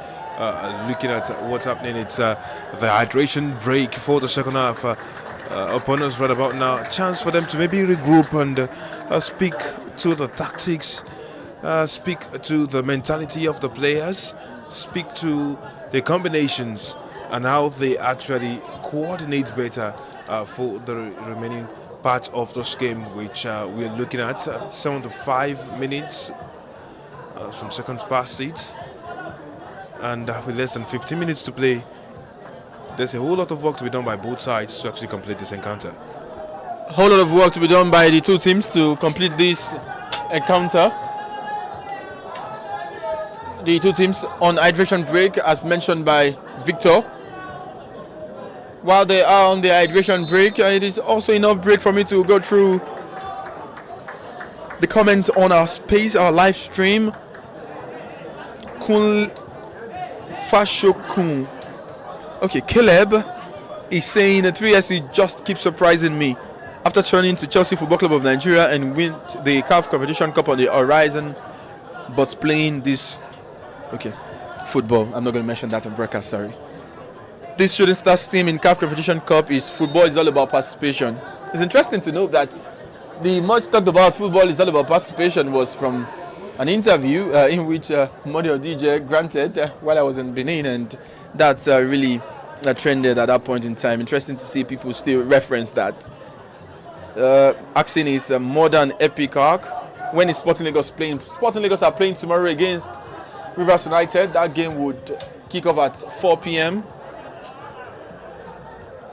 looking at what's happening. It's the hydration break for the second half. Upon us right about now. Chance for them to maybe regroup and speak to the tactics, speak to the mentality of the players, speak to the combinations and how they actually coordinate better for the remaining part of this game, which we're looking at 75 minutes, some seconds past it, and with less than 15 minutes to play. There's a whole lot of work to be done by both sides to actually complete this encounter. A whole lot of work to be done by the two teams to complete this encounter. The two teams on hydration break, as mentioned by Victor. While they are on the hydration break, it is also enough break for me to go through the comments on our space, our live stream. Kun Fashokun. Okay, Caleb is saying that 3SC just keeps surprising me. After turning to Chelsea Football Club of Nigeria and win the CAF Competition Cup on the horizon, but playing this, okay, football. I'm not going to mention that on broadcast, sorry. This Shooting Stars team in CAF Competition Cup is football is all about participation. It's interesting to note that the much talked about football is all about participation was from an interview in which Modio DJ granted while I was in Benin, and that's really trended at that point in time. Interesting to see people still reference that. Asking is a modern epic arc. When is Sporting Lagos playing? Sporting Lagos are playing tomorrow against Rivers United. That game would kick off at 4 p.m.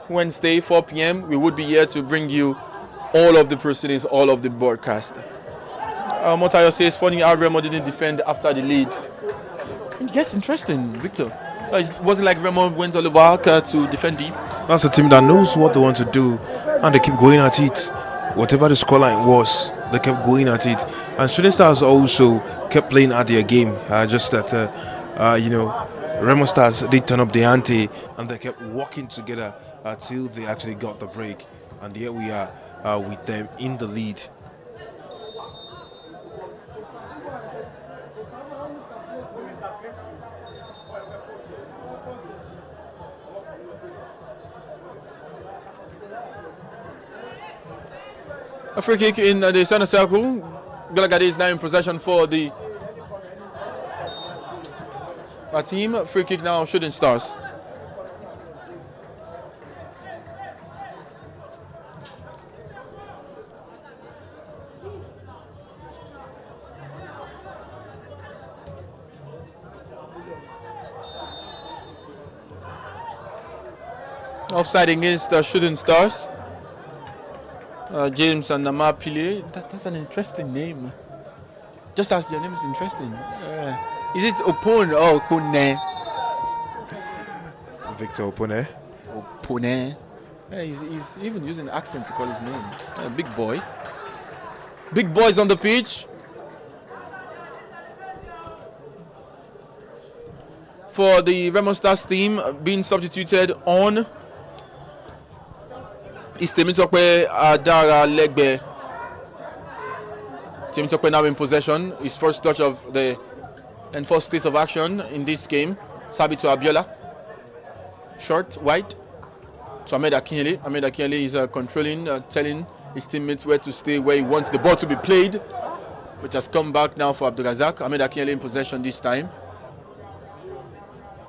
Wednesday, 4 p.m. We would be here to bring you all of the proceedings, all of the broadcast. Motayo says, funny how Remo didn't defend after the lead. Yes, interesting, Victor. It wasn't like Remo went all the back to defend deep. That's a team that knows what they want to do, and they keep going at it. Whatever the scoreline was, they kept going at it. And Shooting Stars also kept playing at their game. Just that, Remo Stars did turn up the ante, and they kept working together till they actually got the break. And here we are with them in the lead. A free kick in the center circle. Galagade is now in possession for the team. Free kick now, Shooting Stars. Offside against Shooting Stars. James and Namapile. That's an interesting name. Just as your name is interesting. Is it Opone or Opone? Victor Opone. Opone. He's even using accent to call his name. Big boy. Big boys on the pitch. For the Remo Stars team, being substituted on is Temitope Adara Legbe. Temitope now in possession. His first touch of the enforced state of action in this game. Sabi to Abiola. Short, wide. To Ahmed Akinyele. Ahmed Akinyele is controlling, telling his teammates where to stay, where he wants the ball to be played, which has come back now for Abdulrazak. Ahmed Akinyele in possession this time.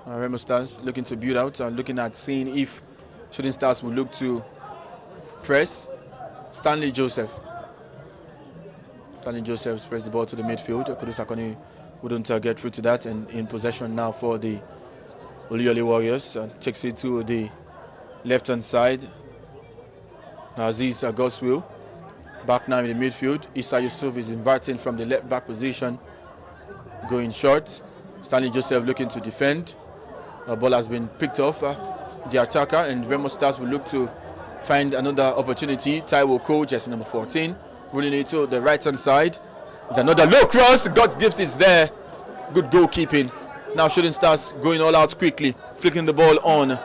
Remo Stars looking to build out and looking at seeing if Shooting Stars will look to press. Stanley Joseph spreads the ball to the midfield. Kudus Akoni wouldn't get through to that, and in possession now for the Oluyole Warriors. Takes it to the left hand side. Aziz Goswill back now in the midfield. Issa Yusuf is inverting from the left back position, going short. Stanley Joseph looking to defend. The ball has been picked off the attacker, and Remo Stars will look to find another opportunity. Taiwo Ko, jersey number 14, rolling it to the right hand side with another low cross. God's gifts is there. Good goalkeeping. Now Shooting Stars going all out quickly, flicking the ball on.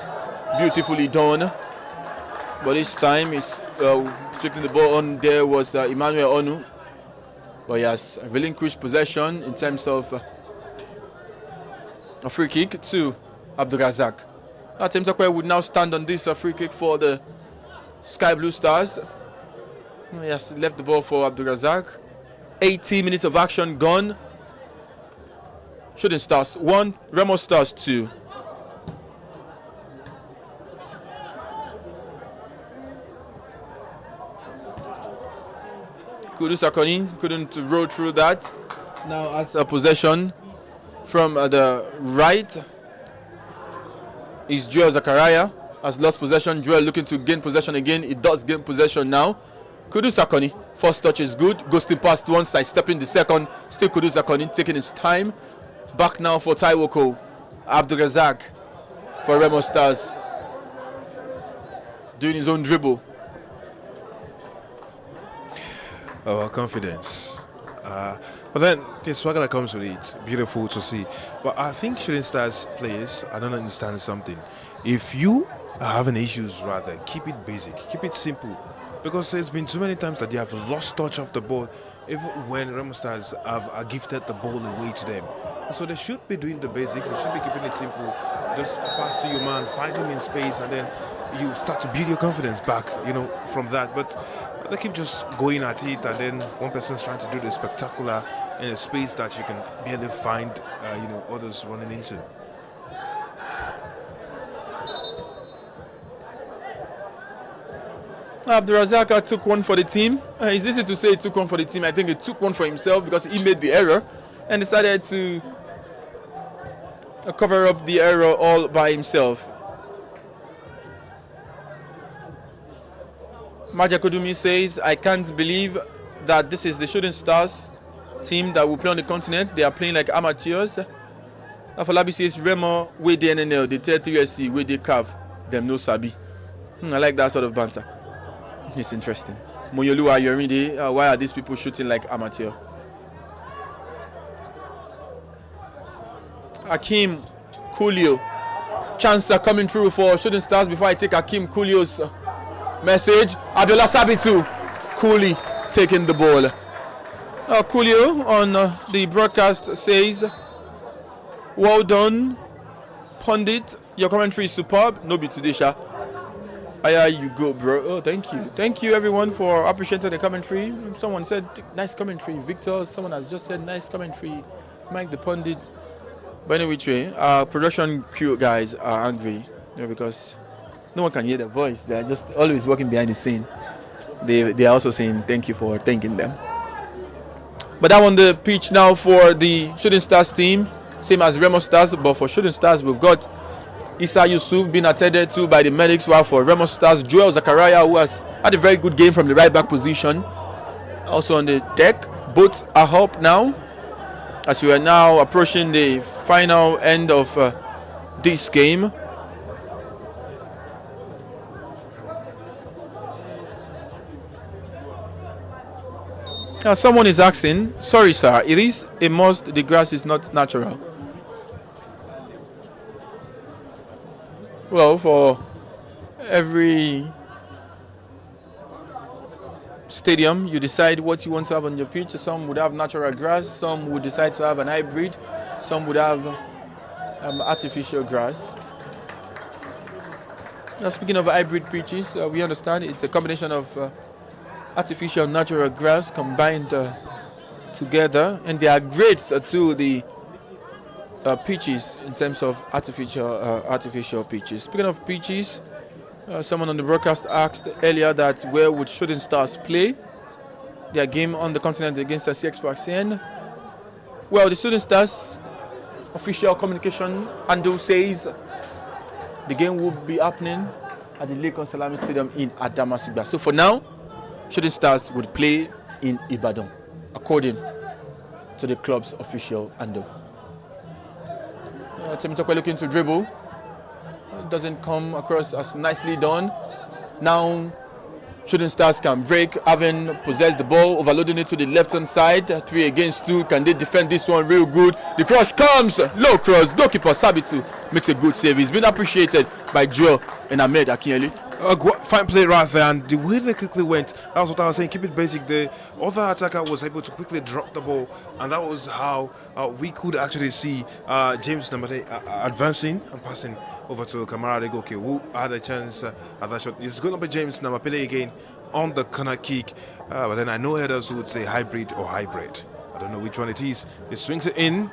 Beautifully done. But this time is flicking the ball on. There was Emmanuel Onu, but he has relinquished possession in terms of A free kick to Abdurazak. Temitope would now stand on this free kick for the Sky Blue Stars. He has left the ball for Abdurazak. 80 minutes of action gone. Shooting Stars 1, Remo Stars 2. Kudus Akoni couldn't roll through that. Now as a possession from the right is Joel Zakaria. Has lost possession. Joel looking to gain possession again. It does gain possession now. Kudus Akoni. First touch is good. Ghosting past one side, stepping the second. Still Kudus Akoni taking his time. Back now for Taiwoko. Abdurazak for Remo Stars. Doing his own dribble. Our confidence. But then the swagger that comes with it, beautiful to see. But I think Shooting Stars players, I don't understand something. If you are having issues, rather, keep it basic, keep it simple. Because there's been too many times that they have lost touch of the ball, even when Remo Stars have gifted the ball away to them. So they should be doing the basics, they should be keeping it simple. Just pass to your man, find him in space, and then you start to build your confidence back, from that. But they keep just going at it, and then one person's trying to do the spectacular in a space that you can barely find, others running into. Abdurazak took one for the team. It's easy to say he took one for the team. I think he took one for himself because he made the error and decided to cover up the error all by himself. Maja Kodumi says, I can't believe that this is the Shooting Stars team that will play on the continent. They are playing like amateurs. Afolabi says, Remo, we the NNL, the 33 USC, we the CAF, them no sabi. I like that sort of banter. It's interesting. Moyolu Ayorinde, why are these people shooting like amateur? Hakeem Coolio. Chance coming through for Shooting Stars before I take Hakeem Coolio's message. Abdullah Sabitu. Cooley taking the ball. Coolio on the broadcast says, well done, Pundit. Your commentary is superb. No be today, Sha. Here you go, bro. Oh, thank you. Thank you, everyone, for appreciating the commentary. Someone said, nice commentary. Victor, someone has just said, nice commentary. Mike the Pundit. But anyway, which way, production crew guys are angry because no one can hear their voice. They are just always working behind the scene. They are also saying thank you for thanking them. But I'm on the pitch now for the Shooting Stars team. Same as Remo Stars, but for Shooting Stars, we've got Issa Yusuf being attended to by the medics, while for Remo Stars, Joel Zakaria, who has had a very good game from the right back position, also on the deck. Both are up now as we are now approaching the final end of this game. Now someone is asking, sorry sir, it is a must, the grass is not natural. Well, for every stadium, you decide what you want to have on your pitch. Some would have natural grass, some would decide to have an hybrid, some would have artificial grass. Now, speaking of hybrid pitches, we understand it's a combination of artificial and natural grass combined together, and there are grades to the pitches in terms of artificial pitches. Speaking of pitches, someone on the broadcast asked earlier that where would Shooting Stars play their game on the continent against the CX Vaccine. Well, the Shooting Stars official communication handle says the game will be happening at the Lake Salami Stadium in Adamasingba. So for now, Shooting Stars would play in Ibadan, according to the club's official handle. Temitope looking to dribble. Doesn't come across as nicely done. Now, Shooting Stars can break, having possessed the ball, overloading it to the left-hand side. 3 against 2. Can they defend this one real good? The cross comes. Low cross. Goalkeeper Sabitu makes a good save. He's been appreciated by Joel and Ahmed Akinyele. Fine play right there, and the way they quickly went, that was what I was saying. Keep it basic. The other attacker was able to quickly drop the ball, and that was how we could actually see James Namate advancing and passing over to Kamara Degoke, who had a chance at that shot. It's going to be James Namapele again on the corner kick, but then I know others who would say hybrid or hybrid. I don't know which one it is. He swings it in.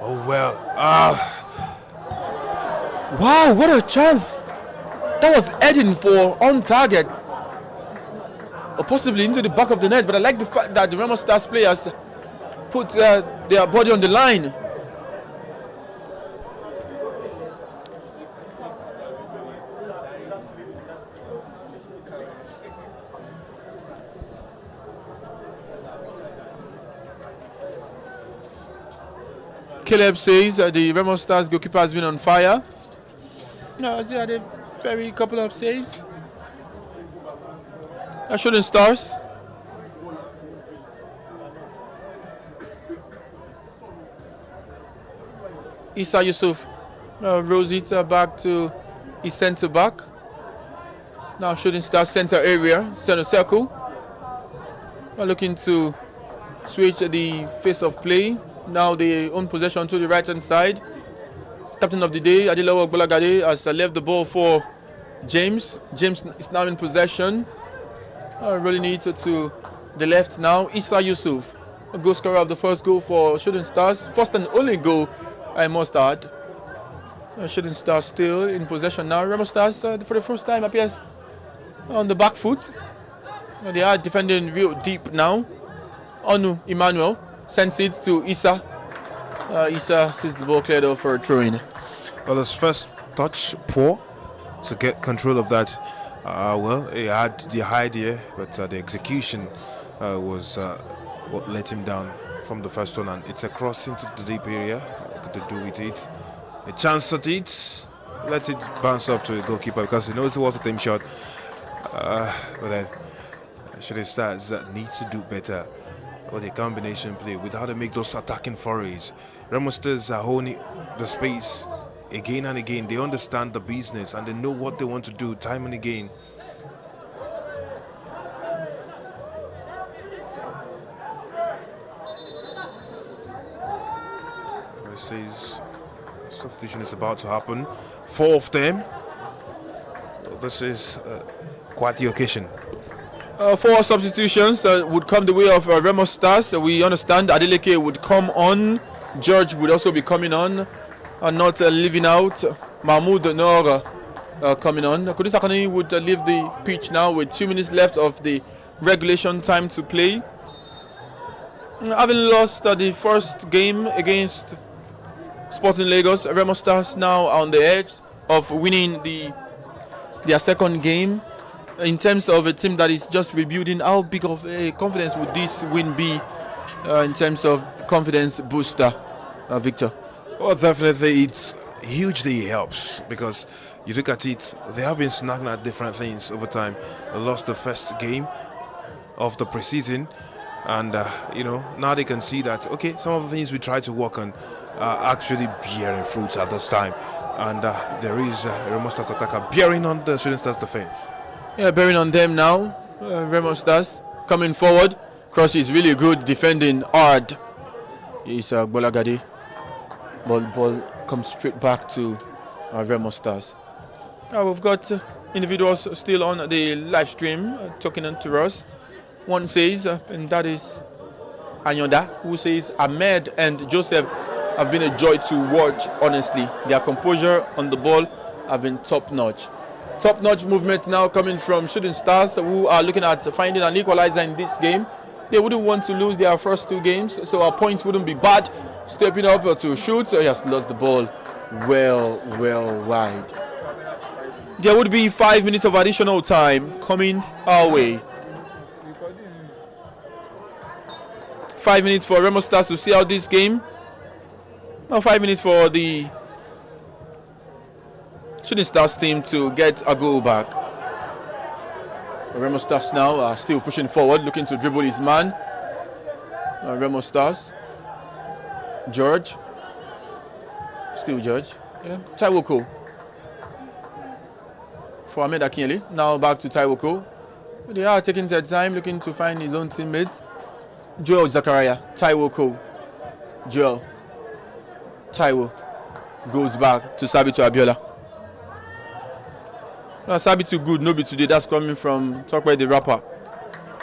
Oh well. Wow, what a chance! That was heading for on target, or possibly into the back of the net. But I like the fact that the Remo Stars players put their body on the line. Caleb says the Remo Stars goalkeeper has been on fire. No, he had a very couple of saves. Shooting Stars. Issa Yusuf rolls it back to his centre back. Now Shooting Stars center area, center circle. We're looking to switch the face of play. Now they own possession to the right hand side. Captain of the day, Adilawa Bolagade, has left the ball for James. James is now in possession. Rolling it to the left now. Issa Yusuf, a goal scorer of the first goal for Shooting Stars. First and only goal, I must add. Shooting Stars still in possession now. Remo Stars, for the first time, appears on the back foot. They are defending real deep now. Onu Emmanuel sends it to Issa. Issa sees the ball cleared off for a throw-in. Well, his first touch poor to get control of that. Well, he had the idea, but the execution was what let him down from the first one. And it's a cross into the deep area. What did they do with it? A chance at it. Let it bounce off to the goalkeeper because he knows it was a team shot. But then, Shooting Stars need to do better with the combination play with how to make those attacking forays. Remo Stars are holding the space again and again. They understand the business and they know what they want to do time and again. This is substitution is about to happen. 4 of them. This is quite the occasion. 4 substitutions would come the way of Remo Stars. We understand Adeleke would come on. George would also be coming on and not leaving out. Mahmoud Nor coming on. Kudus Akani would leave the pitch now with 2 minutes left of the regulation time to play. Having lost the first game against Sporting Lagos, Remo Stars now on the edge of winning their second game. In terms of a team that is just rebuilding, how big of a confidence would this win be in terms of confidence booster, Victor? Well, definitely it hugely helps because you look at it, they have been snagging at different things over time. They lost the first game of the preseason and, now they can see that, okay, some of the things we tried to work on are actually bearing fruits at this time. And there is Remo Stars attacker bearing on the Shooting Stars defense. Yeah, bearing on them now. Remo Stars coming forward. Cross is really good, defending hard. It's Bolagade. Ball comes straight back to Remo Stars. We've got individuals still on the live stream talking to us. One says, and that is Anyonda, who says Ahmed and Joseph have been a joy to watch, honestly. Their composure on the ball have been top-notch. Top-notch movement now coming from Shooting Stars, who are looking at finding an equalizer in this game. They wouldn't want to lose their first 2 games, so our points wouldn't be bad. Stepping up to shoot, he has lost the ball well wide. There would be 5 minutes of additional time coming our way. 5 minutes for Remo Stars to see out this game. Now 5 minutes for the Shooting Stars team to get a goal back. Remo Stars now are still pushing forward, looking to dribble his man. Remo Stars. George. Still George. Yeah. Taiwoko. for Ahmed Akinyele. Now back to Taiwo Cole. They are taking their time, looking to find his own teammate. Joel Zachariah, Taiwo Cole. Joel. Taiwo goes back to Sabitu Abiola. Sabitu good, no be today. That's coming from Tokwe the rapper.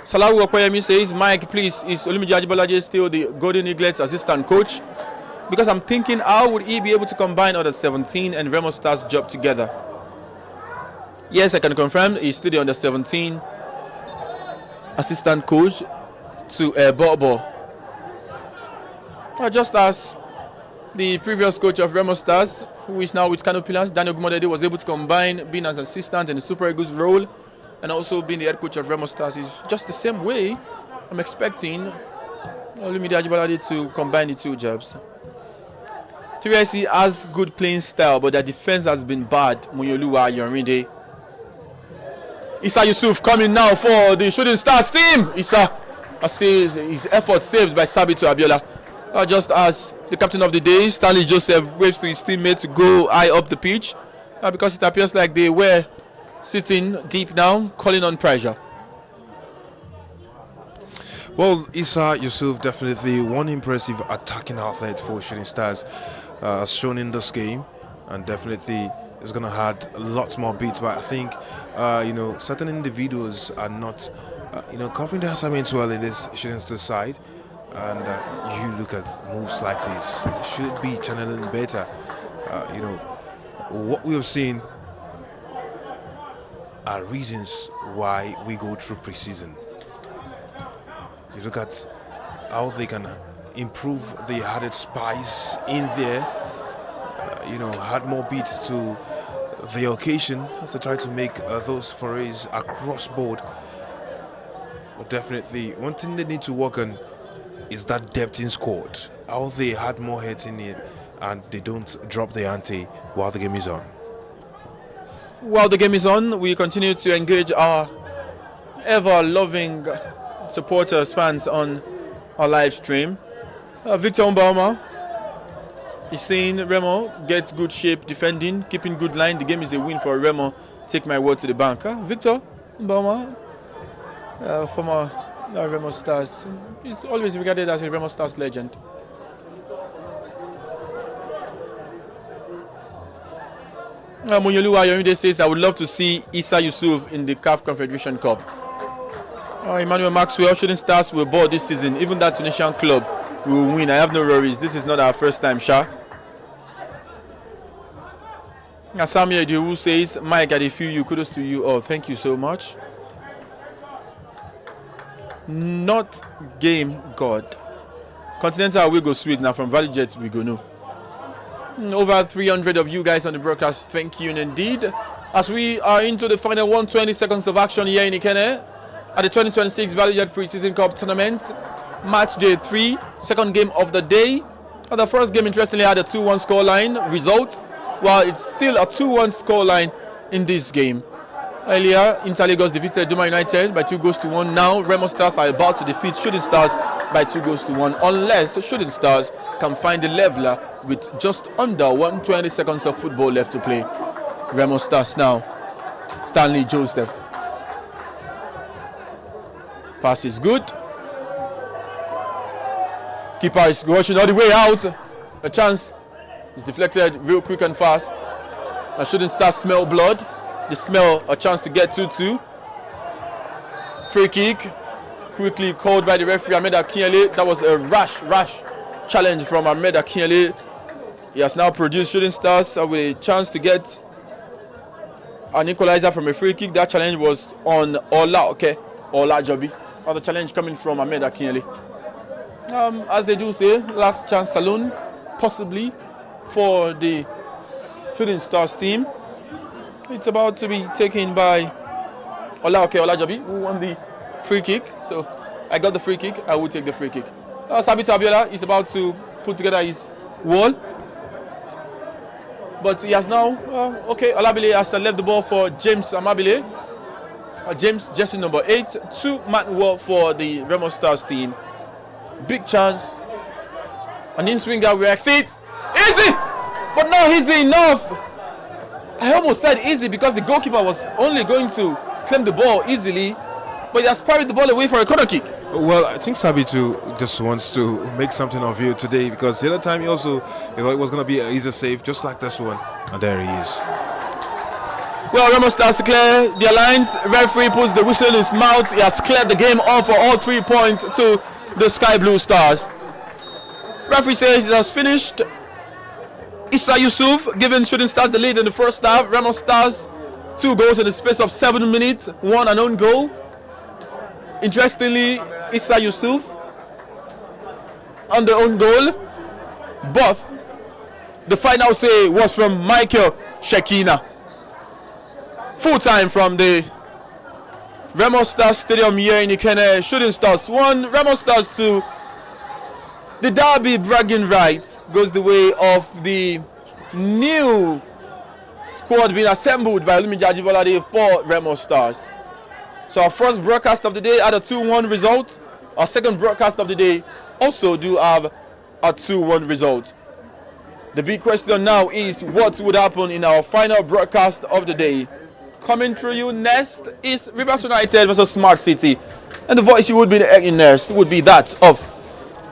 Salawu Okoyemi says, Mike, please, is Olumide Ajibolaje still the Golden Eaglets assistant coach? Because I'm thinking, how would he be able to combine under 17 and Remo Stars job together? Yes, I can confirm he's still the under 17 assistant coach to Bobo. Just as the previous coach of Remo Stars, who is now with Kano Pillars, Daniel Gumodede, was able to combine being as assistant in the Super Eagles role and also being the head coach of Remo Stars. Is just the same way I'm expecting Olumide Ajibolaje to combine the two jobs. TBIC has good playing style, but their defense has been bad. Munyoluwa Yorinde. Issa Yusuf coming now for the Shooting Stars team. Issa says his effort saved by Sabitu Abiola. Just as the captain of the day, Stanley Joseph, waves to his teammate to go high up the pitch because it appears like they were sitting deep now, calling on pressure. Well, Issa Yusuf, definitely one impressive attacking athlete for Shooting Stars, as shown in this game, and definitely is going to add lots more beats. But I think, certain individuals are not, covering their assignments well in this Shooting Stars side. And you look at moves like this, should be channeling better. What we have seen are reasons why we go through preseason. You look at how they can improve the added spice in there, add more beats to the occasion as they try to make those forays across board. But definitely, one thing they need to work on is that depth in squad. How they had more heads in it and they don't drop the ante while the game is on. While the game is on, we continue to engage our ever-loving supporters, fans on our live stream. Victor Mbauma is saying Remo gets good shape defending, keeping good line. The game is a win for Remo. Take my word to the bank. Victor Mbauma, former Remo Stars, is always regarded as a Remo Stars legend. Munyoluwa Yorinde says, I would love to see Issa Yusuf in the CAF Confederation Cup. Emmanuel Maxwell, Shooting Stars will board this season. Even that Tunisian club will win. I have no worries. This is not our first time, Sha. Asami Edewu says, Mike, I feel you. Kudos to you all. Thank you so much. Not game God. Continental we go sweet now from Valley Jets we go no. Over 300 of you guys on the broadcast. Thank you indeed. As we are into the final 120 seconds of action here in Ikene at the 2026 Valley Jet Preseason Cup Tournament, match day 3, second game of the day. And the first game interestingly had a 2-1 scoreline result, while it's still a 2-1 scoreline in this game. Earlier, Interlagos defeated Duma United by 2-1. Now, Remo Stars are about to defeat Shooting Stars by 2-1, unless Shooting Stars can find a leveler with just under 120 seconds of football left to play. Remo Stars now. Stanley Joseph. Pass is good. Keeper is rushing all the way out. A chance is deflected real quick and fast. And Shooting Stars smell blood. They smell a chance to get 2-2. Free kick. Quickly called by the referee Ahmed Akinyele. That was a rash challenge from Ahmed Akinyele. He has now produced Shooting Stars with a chance to get an equalizer from a free kick. That challenge was on Ola Jobi. Other challenge coming from Ahmed Akinyele. As they do say, last chance saloon, possibly for the Shooting Stars team. It's about to be taken by Ola Jobi, who won the free kick. So I got the free kick. I will take the free kick. Sabitu Abiola is about to put together his wall. But he has now, Olabile has left the ball for James Amabile. James, jersey number 8. 2-man wall for the Remo Stars team. Big chance. An in-swinger will exit. Easy! But not easy enough. I almost said easy because the goalkeeper was only going to claim the ball easily, but he has parried the ball away for a corner kick. Well, I think Sabitu just wants to make something of you today, because the other time he thought it was going to be an easier save, just like this one. And there he is. Well, Remo starts to clear their lines. Referee puts the whistle in his mouth. He has cleared the game off for all 3 points to the Sky Blue Stars. Referee says it has finished. Issa Yusuf giving Shooting Stars the lead in the first half. Remo Stars 2 goals in the space of 7 minutes, 1 an own goal. Interestingly, Issa Yusuf on the own goal, but the final say was from Michael Shekina. Full time from the Remo Stars Stadium here in Ikene. Shooting Stars 1, Remo Stars 2. The derby bragging rights goes the way of the new squad being assembled by Olumide Ajibolade for Remo Stars. So our first broadcast of the day had a 2-1 result. Our second broadcast of the day also do have a 2-1 result. The big question now is what would happen in our final broadcast of the day. Coming through you next is Rivers United versus Smart City. And the voice you would be hearing next would be that of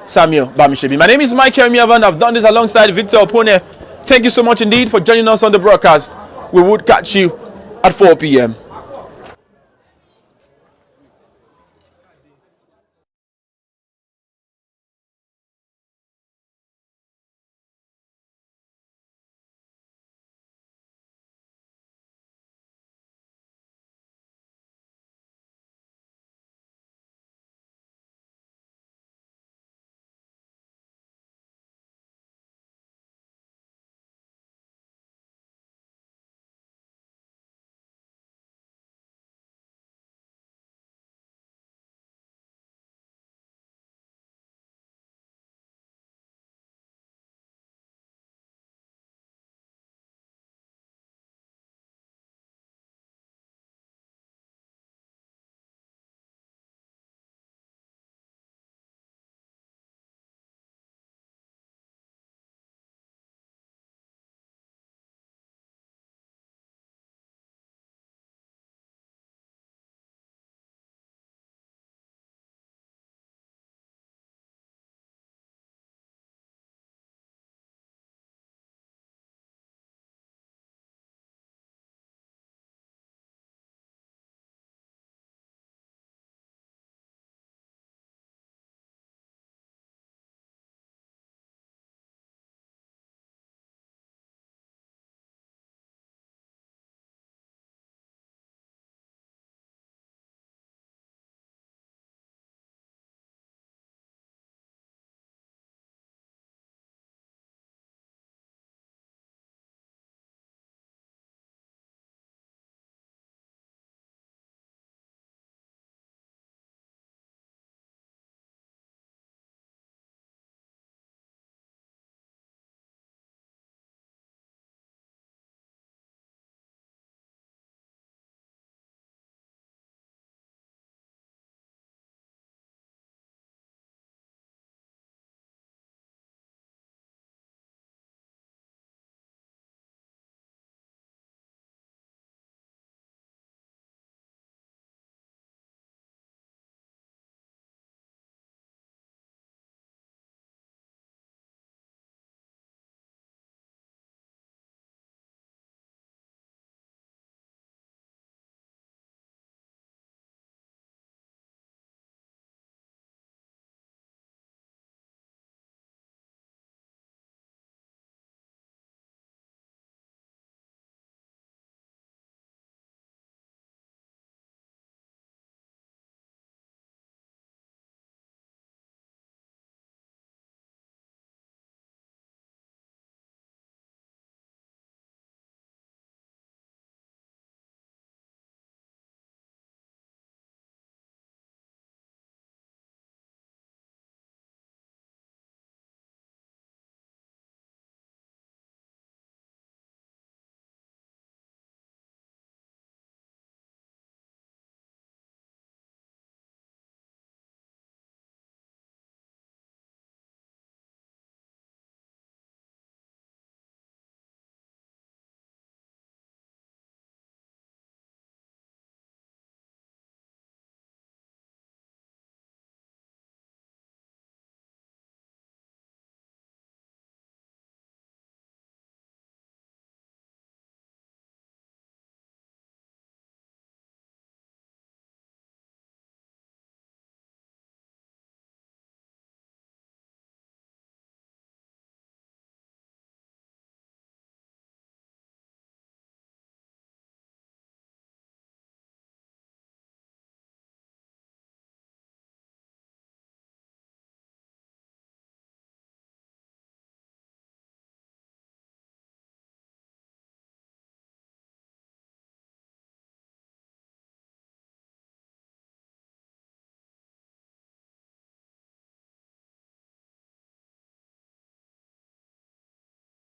Samuel Bamishebi. My name is Michael Miavan. I've done this alongside Victor Opone. Thank you so much indeed for joining us on the broadcast. We would catch you at 4 p.m.